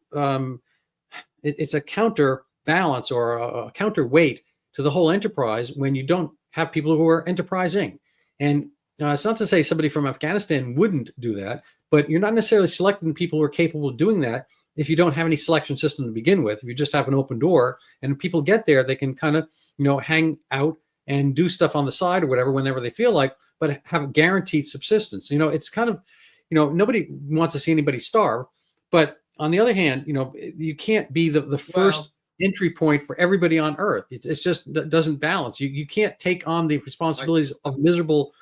it's a counterbalance or a counterweight to the whole enterprise when you don't have people who are enterprising. And it's not to say somebody from Afghanistan wouldn't do that, but you're not necessarily selecting people who are capable of doing that if you don't have any selection system to begin with. If you just have an open door and people get there, they can kind of, you know, hang out and do stuff on the side or whatever whenever they feel like, but have a guaranteed subsistence. You know, it's kind of, you know, nobody wants to see anybody starve, but on the other hand, you know, you can't be the first entry point for everybody on earth. It's just, that doesn't balance. You can't take on the responsibilities of miserable,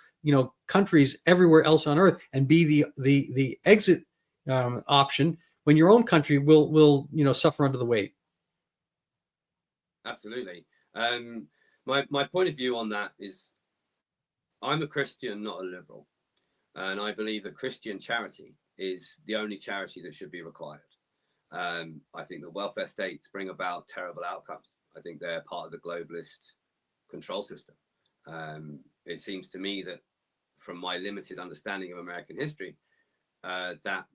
countries everywhere else on earth and be the exit option when your own country will suffer under the weight. Absolutely. My point of view on that is, I'm a Christian, not a liberal, and I believe that Christian charity is the only charity that should be required. I think the welfare states bring about terrible outcomes. I think they're part of the globalist control system. It seems to me that, from my limited understanding of American history, that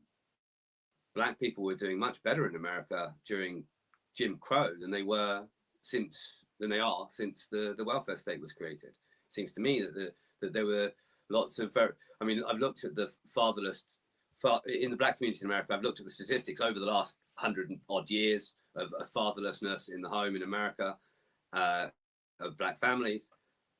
Black people were doing much better in America during Jim Crow than they are since the welfare state was created. It seems to me that there were lots of I've looked at the fatherless in the Black community in America. I've looked at the statistics over the last 100 odd years of fatherlessness in the home in America, of Black families.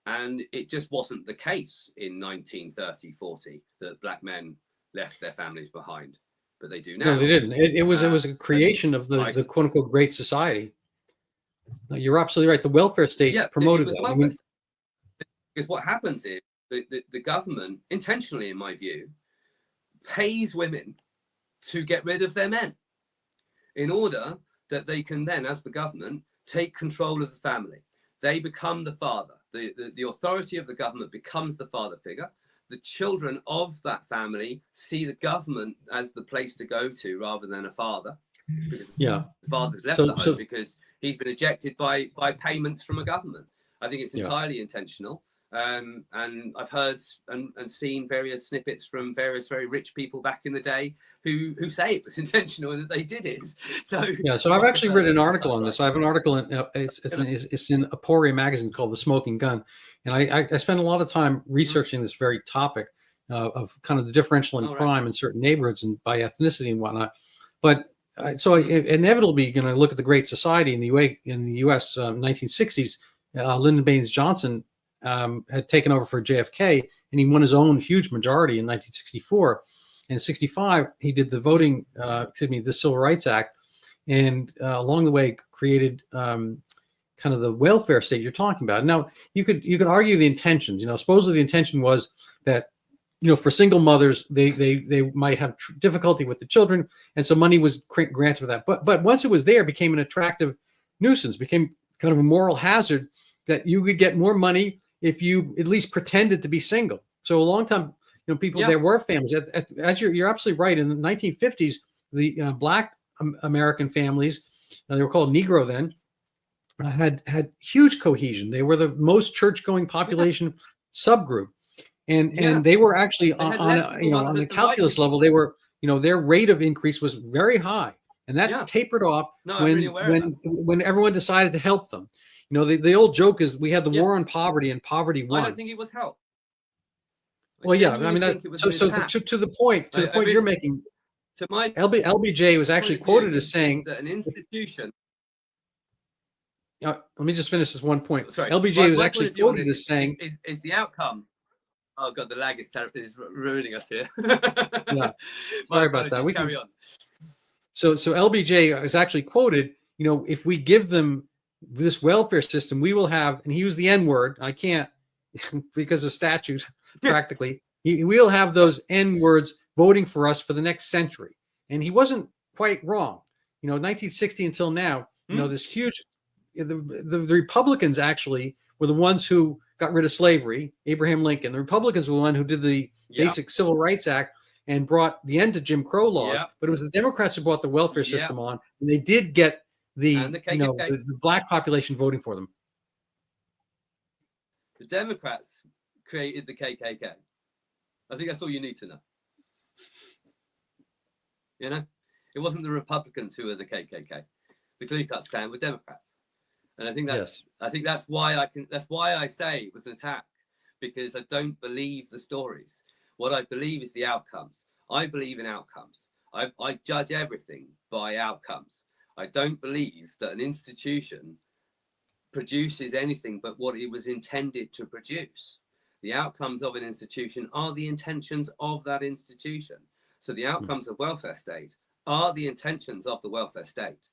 And it just wasn't the case in 1930, 40 that Black men left their families behind, but they do now. No, they didn't. It was a creation of the quote unquote Great Society. No, you're absolutely right. The welfare state promoted that. Because what happens is the government, intentionally, in my view, pays women to get rid of their men in order that they can then, as the government, take control of the family. They become the father. The authority of the government becomes the father figure. The children of that family see the government as the place to go to rather than a father, because the father's left the home because he's been ejected by payments from a government. I think it's entirely intentional. And I've heard and seen various snippets from various very rich people back in the day who say it was intentional and that they did it. So I've actually written an article on this. I have an article it's in Aporia magazine called The Smoking Gun, and I spent a lot of time researching this very topic of kind of the differential in crime in certain neighborhoods and by ethnicity and whatnot. But so inevitably going to look at the Great Society in the U.S. 1960s. Lyndon Baines Johnson had taken over for JFK, and he won his own huge majority in 1964. And in 65, he did the Civil Rights Act, and along the way created kind of the welfare state you're talking about. Now, you could argue the intentions. Supposedly the intention was that, for single mothers, they might have difficulty with the children, and so money was granted for that. But once it was there, it became an attractive nuisance, became kind of a moral hazard that you could get more money if you at least pretended to be single. So a long time, people, there were families. As you're absolutely right. In the 1950s, the Black American families, they were called Negro then, had huge cohesion. They were the most church-going population subgroup, and they were actually on the calculus level. They were, their rate of increase was very high, and that tapered off when everyone decided to help them. The old joke is we had the war on poverty and poverty won. I don't think it was help. Well, to the point you're making, LBJ was actually quoted as saying that an institution. Let me just finish this one point. Sorry, LBJ was actually quoted as saying, "Is the outcome." Oh God, the lag is ruining us here. Sorry about that. We carry on. So LBJ is actually quoted. If we give them this welfare system, we will have, and he used the N-word. I can't because of statute. Practically, we'll have those N-words voting for us for the next century. And he wasn't quite wrong. 1960 until now, this huge, the Republicans actually were the ones who got rid of slavery. Abraham Lincoln. The Republicans were the one who did the basic Civil Rights Act and brought the end to Jim Crow laws. But it was the Democrats who brought the welfare system on, and they did get the Black population voting for them. The Democrats created the KKK. I think that's all you need to know. It wasn't the Republicans who were the KKK. The Ku Klux Klan were Democrats, and I think that's why I say it was an attack, because I don't believe the stories. What I believe is the outcomes. I believe in outcomes. I judge everything by outcomes. I don't believe that an institution produces anything but what it was intended to produce. The outcomes of an institution are the intentions of that institution. So the outcomes of welfare state are the intentions of the welfare state.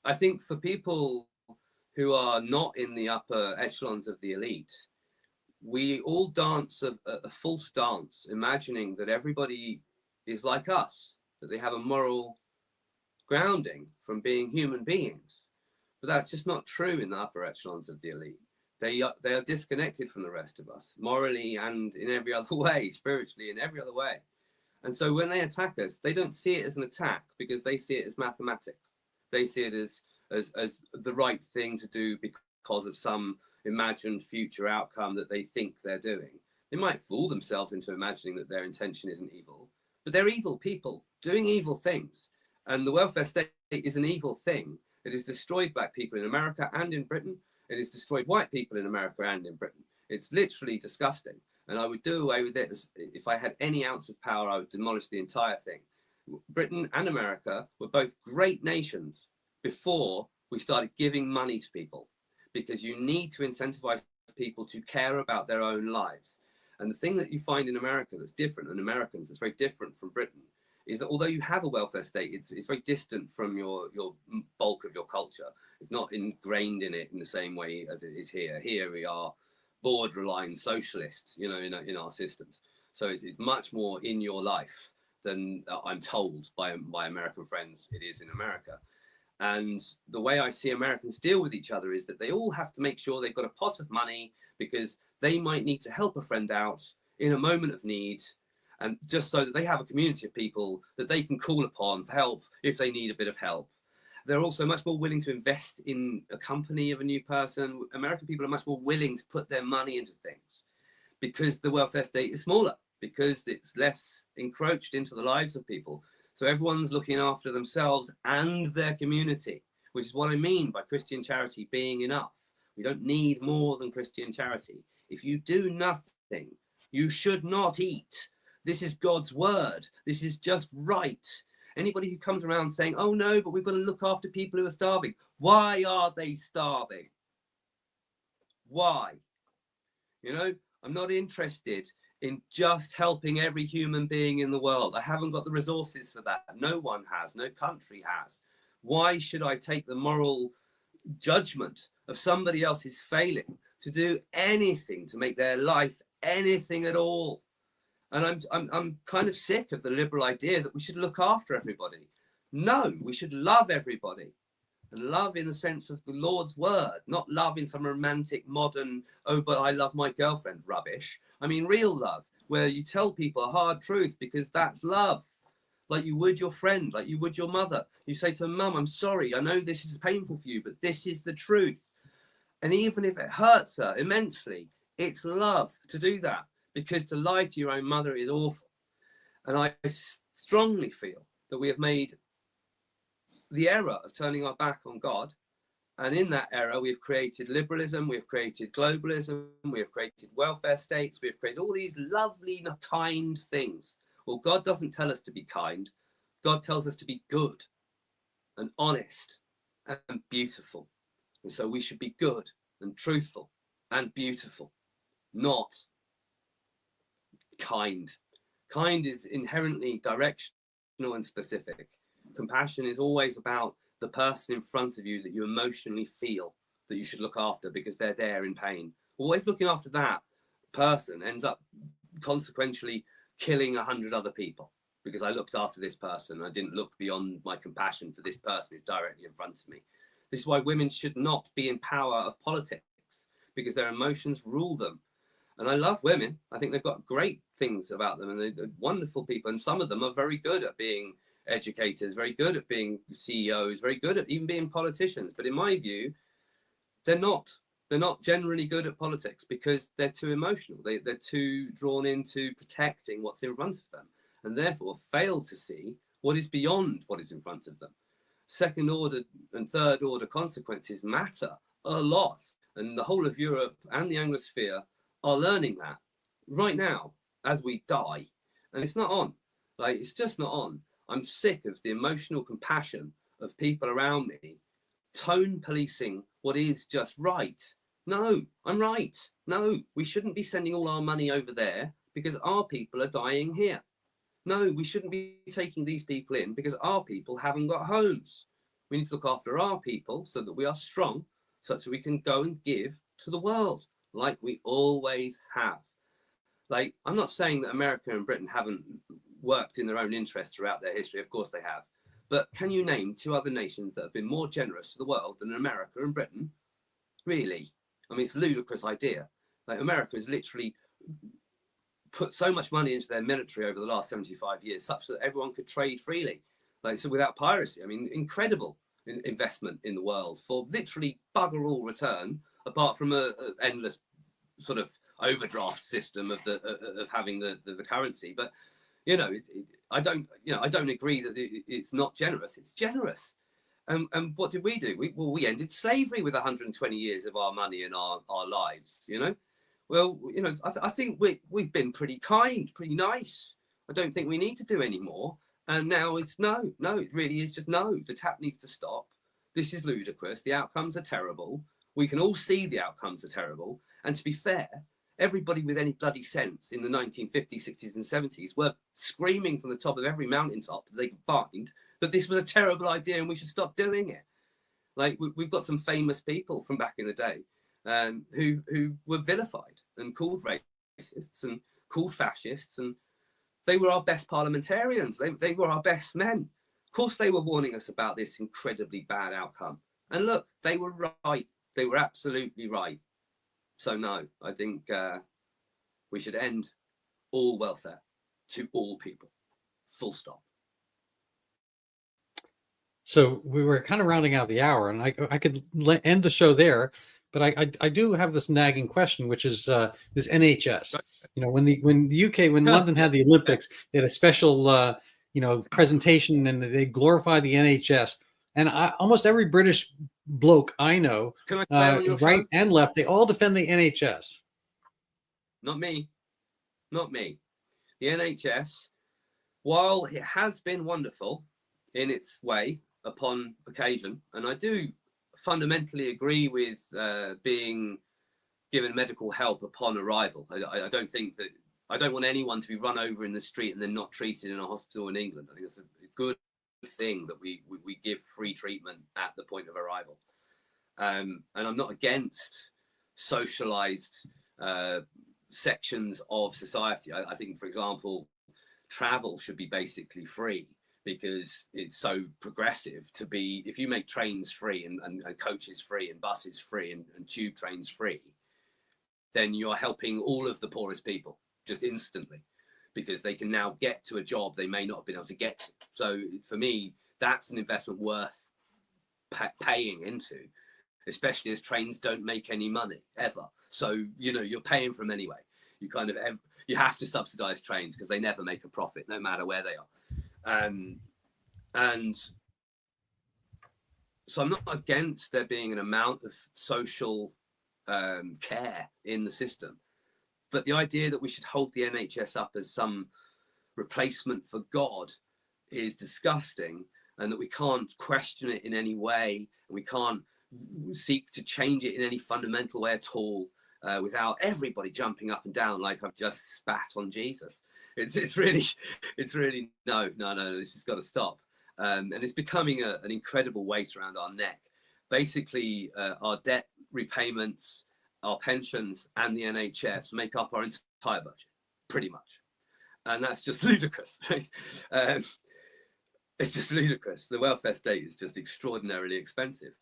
I think for people who are not in the upper echelons of the elite, we all dance a false dance, imagining that everybody is like us, that they have a moral grounding from being human beings. But that's just not true in the upper echelons of the elite. They are disconnected from the rest of us, morally and in every other way, spiritually in every other way. And so when they attack us, they don't see it as an attack because they see it as mathematics. They see it as the right thing to do because of some imagined future outcome that they think they're doing. They might fool themselves into imagining that their intention isn't evil, but they're evil people doing evil things. And the welfare state is an evil thing. It has destroyed black people in America and in Britain. It has destroyed white people in America and in Britain. It's literally disgusting. And I would do away with it. If I had any ounce of power, I would demolish the entire thing. Britain and America were both great nations before we started giving money to people, because you need to incentivize people to care about their own lives. And the thing that you find in America that's different than Americans, that's very different from Britain, is that although you have a welfare state, it's very distant from your bulk of your culture. It's not ingrained in it in the same way as it is here. Here we are borderline socialists, you know, in our systems. So it's much more in your life than I'm told by American friends it is in America. And the way I see Americans deal with each other is that they all have to make sure they've got a pot of money because they might need to help a friend out in a moment of need, and just so that they have a community of people that they can call upon for help if they need a bit of help. They're also much more willing to invest in a company of a new person. American people are much more willing to put their money into things because the welfare state is smaller, because it's less encroached into the lives of people. So everyone's looking after themselves and their community, which is what I mean by Christian charity being enough. We don't need more than Christian charity. If you do nothing, you should not eat. This is God's word. This is just right. Anybody who comes around saying, oh no, but we've got to look after people who are starving. Why are they starving? Why? You know, I'm not interested in just helping every human being in the world. I haven't got the resources for that. No one has, no country has. Why should I take the moral judgment of somebody else's failing to do anything to make their life anything at all? And I'm kind of sick of the liberal idea that we should look after everybody. No, we should love everybody. And love in the sense of the Lord's word, not love in some romantic, modern, oh, but I love my girlfriend rubbish. I mean, real love, where you tell people a hard truth because that's love. Like you would your friend, like you would your mother. You say to Mum, I'm sorry, I know this is painful for you, but this is the truth. And even if it hurts her immensely, it's love to do that, because to lie to your own mother is awful. And I strongly feel that we have made the error of turning our back on God. And in that error, we've created liberalism, we've created globalism, we have created welfare states, we've created all these lovely, kind things. Well, God doesn't tell us to be kind. God tells us to be good and honest and beautiful. And so we should be good and truthful and beautiful, not kind. Kind is inherently directional and specific. Compassion is always about the person in front of you that you emotionally feel that you should look after because they're there in pain. Well, if looking after that person ends up consequentially killing 100 other people because I looked after this person, I didn't look beyond my compassion for this person who's directly in front of me. This is why women should not be in power of politics, because their emotions rule them. And I love women. I think they've got great things about them, and they're wonderful people. And some of them are very good at being educators, very good at being CEOs, very good at even being politicians. But in my view, they're not generally good at politics because they're too emotional. They're too drawn into protecting what's in front of them, and therefore fail to see what is beyond what is in front of them. Second order and third order consequences matter a lot. And the whole of Europe and the Anglosphere are learning that right now as we die. And it's not on. Like, it's just not on. I'm sick of the emotional compassion of people around me tone policing what is just right. No, I'm right. No, we shouldn't be sending all our money over there because our people are dying here. No, we shouldn't be taking these people in because our people haven't got homes. We need to look after our people so that we are strong, such that we can go and give to the world. like we always have. Like, I'm not saying that America and Britain haven't worked in their own interests throughout their history. Of course they have. But can you name two other nations that have been more generous to the world than America and Britain? Really? I mean, it's a ludicrous idea. Like, America has literally put so much money into their military over the last 75 years, such that everyone could trade freely, like, so without piracy. I mean, incredible investment in the world for literally bugger all return, apart from a endless sort of overdraft system of having the currency. But I don't agree that it's not generous. It's generous. And what did we do? We ended slavery with 120 years of our money and our lives. Well, I think we've been pretty kind, pretty nice. I don't think we need to do any more. And now it's no, it really is just no. The tap needs to stop. This is ludicrous. The outcomes are terrible. We can all see the outcomes are terrible. And to be fair, everybody with any bloody sense in the 1950s, 60s and 70s were screaming from the top of every mountaintop that they could find that this was a terrible idea and we should stop doing it. Like, we've got some famous people from back in the day who were vilified and called racists and called fascists, and they were our best parliamentarians. They were our best men. Of course, they were warning us about this incredibly bad outcome. And look, they were right. They were absolutely right. So no, I think we should end all welfare to all people. Full stop. So we were kind of rounding out the hour, and I could end the show there, but I do have this nagging question, which is this NHS. When the UK, when London had the Olympics, they had a special presentation, and they glorified the NHS. And almost every British bloke I know, right and left, they all defend the NHS. Not me. The NHS, while it has been wonderful in its way upon occasion, and I do fundamentally agree with being given medical help upon arrival. I don't think that, I don't want anyone to be run over in the street and then not treated in a hospital in England. I think it's a good thing that we give free treatment at the point of arrival. And I'm not against socialized sections of society. I think, for example, travel should be basically free, because it's so progressive to be, if you make trains free and coaches free and buses free and tube trains free, then you're helping all of the poorest people just instantly, because they can now get to a job they may not have been able to get to. So for me, that's an investment worth paying into, especially as trains don't make any money ever. So, you're paying for them anyway. You have to subsidize trains because they never make a profit, no matter where they are. And so I'm not against there being an amount of social care in the system, but the idea that we should hold the NHS up as some replacement for God is disgusting, and that we can't question it in any way, and we can't seek to change it in any fundamental way at all, without everybody jumping up and down like I've just spat on Jesus. It's really no, this has got to stop. And it's becoming an incredible weight around our neck. Basically, our debt repayments, our pensions, and the NHS make up our entire budget, pretty much. And that's just ludicrous, right? It's just ludicrous. The welfare state is just extraordinarily expensive.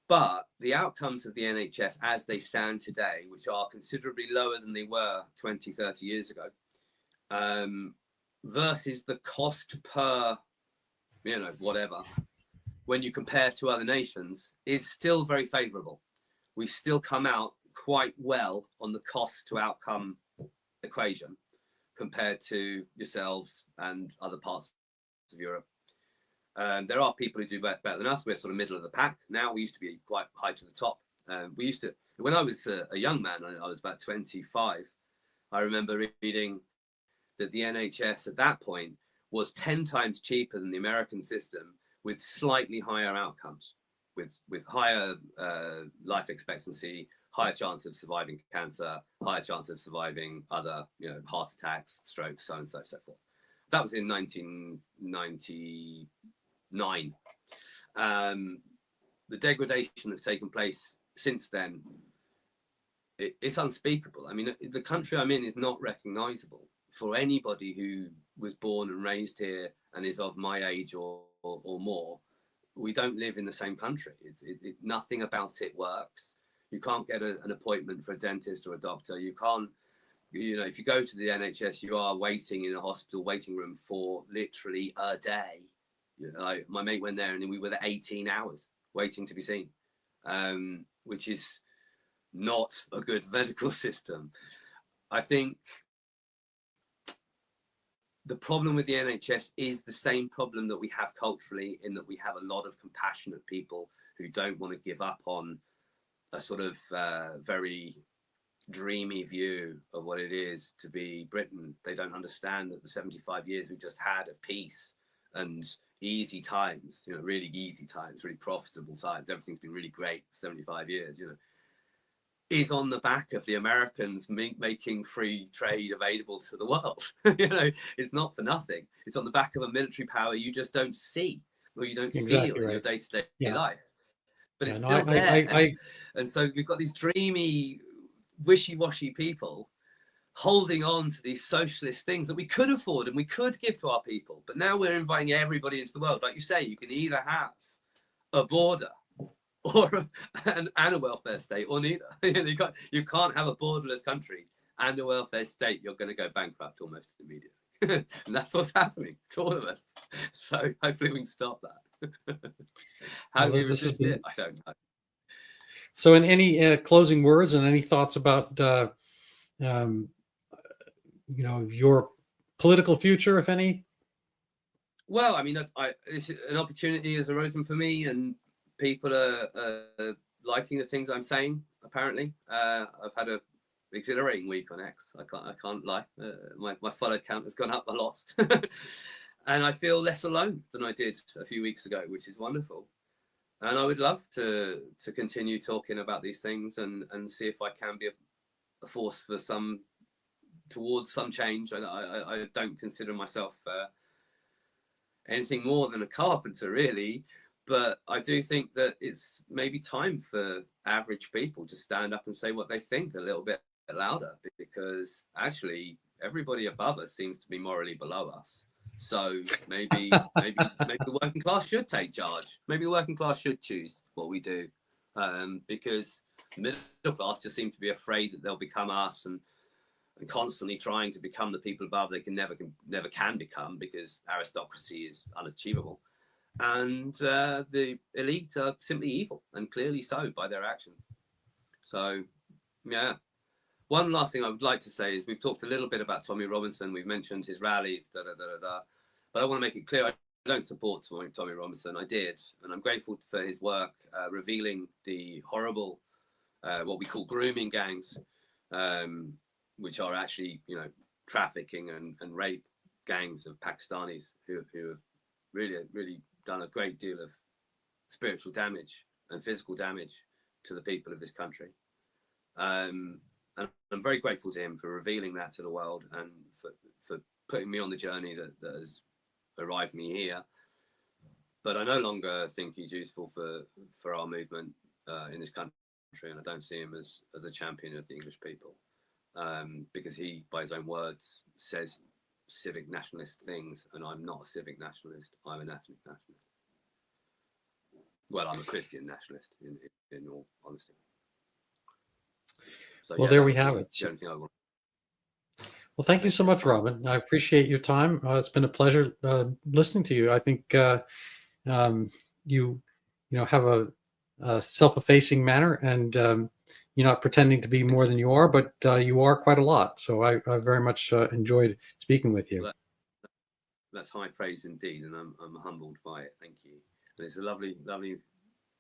But the outcomes of the NHS as they stand today, which are considerably lower than they were 20, 30 years ago, versus the cost per, whatever, when you compare to other nations, is still very favorable. We still come out quite well on the cost to outcome equation compared to yourselves and other parts of Europe. There are people who do better than us. We're sort of middle of the pack now. We used to be quite high to the top. When I was a young man, I was about 25, I remember reading that the NHS at that point was 10 times cheaper than the American system, with slightly higher outcomes, with higher life expectancy, higher chance of surviving cancer, higher chance of surviving other, heart attacks, strokes, so on and so forth. That was in 1999. The degradation that's taken place since then it's unspeakable. I mean, the country I'm in is not recognizable for anybody who was born and raised here and is of my age or more. We don't live in the same country. Nothing about it works. You can't get an appointment for a dentist or a doctor. You can't, if you go to the NHS, you are waiting in a hospital waiting room for literally a day. Like my mate went there and we were there 18 hours waiting to be seen, which is not a good medical system. I think the problem with the NHS is the same problem that we have culturally, in that we have a lot of compassionate people who don't want to give up on a sort of very dreamy view of what it is to be Britain. They don't understand that the 75 years we've just had of peace and easy times, really easy times, really profitable times, everything's been really great for 75 years, is on the back of the Americans making free trade available to the world. It's not for nothing. It's on the back of a military power you just don't see or you don't feel in your day-to-day life. But it's still there. And so we've got these dreamy, wishy-washy people holding on to these socialist things that we could afford and we could give to our people. But now we're inviting everybody into the world. Like you say, you can either have a border or a welfare state, or neither. You can't have a borderless country and a welfare state. You're going to go bankrupt almost immediately. And that's what's happening to all of us. So hopefully we can stop that. How do we resist it? I don't know. So in any closing words and any thoughts about your political future, if any? Well, I mean, it's an opportunity has arisen for me, and people are liking the things I'm saying. Apparently, I've had a exhilarating week on X. I can't lie. My follow count has gone up a lot, and I feel less alone than I did a few weeks ago, which is wonderful. And I would love to continue talking about these things and see if I can be a force for towards some change. I don't consider myself anything more than a carpenter, really. But I do think that it's maybe time for average people to stand up and say what they think a little bit louder, because actually everybody above us seems to be morally below us. So maybe the working class should take charge. Maybe the working class should choose what we do, because the middle class just seem to be afraid that they'll become us and constantly trying to become the people above they never can become, because aristocracy is unachievable. And the elite are simply evil, and clearly so by their actions. So, yeah. One last thing I would like to say is we've talked a little bit about Tommy Robinson. We've mentioned his rallies, but I want to make it clear I don't support Tommy Robinson. I did, and I'm grateful for his work revealing the horrible, what we call grooming gangs, which are actually, trafficking and rape gangs of Pakistanis who have really done a great deal of spiritual damage and physical damage to the people of this country. And I'm very grateful to him for revealing that to the world and for putting me on the journey that has arrived me here. But I no longer think he's useful for our movement in this country, and I don't see him as a champion of the English people, because he, by his own words, says civic nationalist things, and I'm not a civic nationalist. I'm an ethnic nationalist. Well, I'm a Christian nationalist, in all honesty. So, well, there we have it. The only thing I want. Well, thank you so much, Robin. I appreciate your time. It's been a pleasure listening to you. I think you have a self-effacing manner, and you're not pretending to be more than you are, but you are quite a lot. So I very much enjoyed speaking with you. That's high praise indeed, and I'm humbled by it. Thank you. And it's a lovely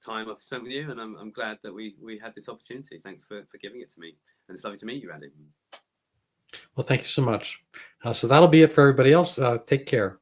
time I've spent with you, and I'm glad that we had this opportunity. Thanks for giving it to me, and it's lovely to meet you, Randy. Well, thank you so much. So that'll be it for everybody else. Take care.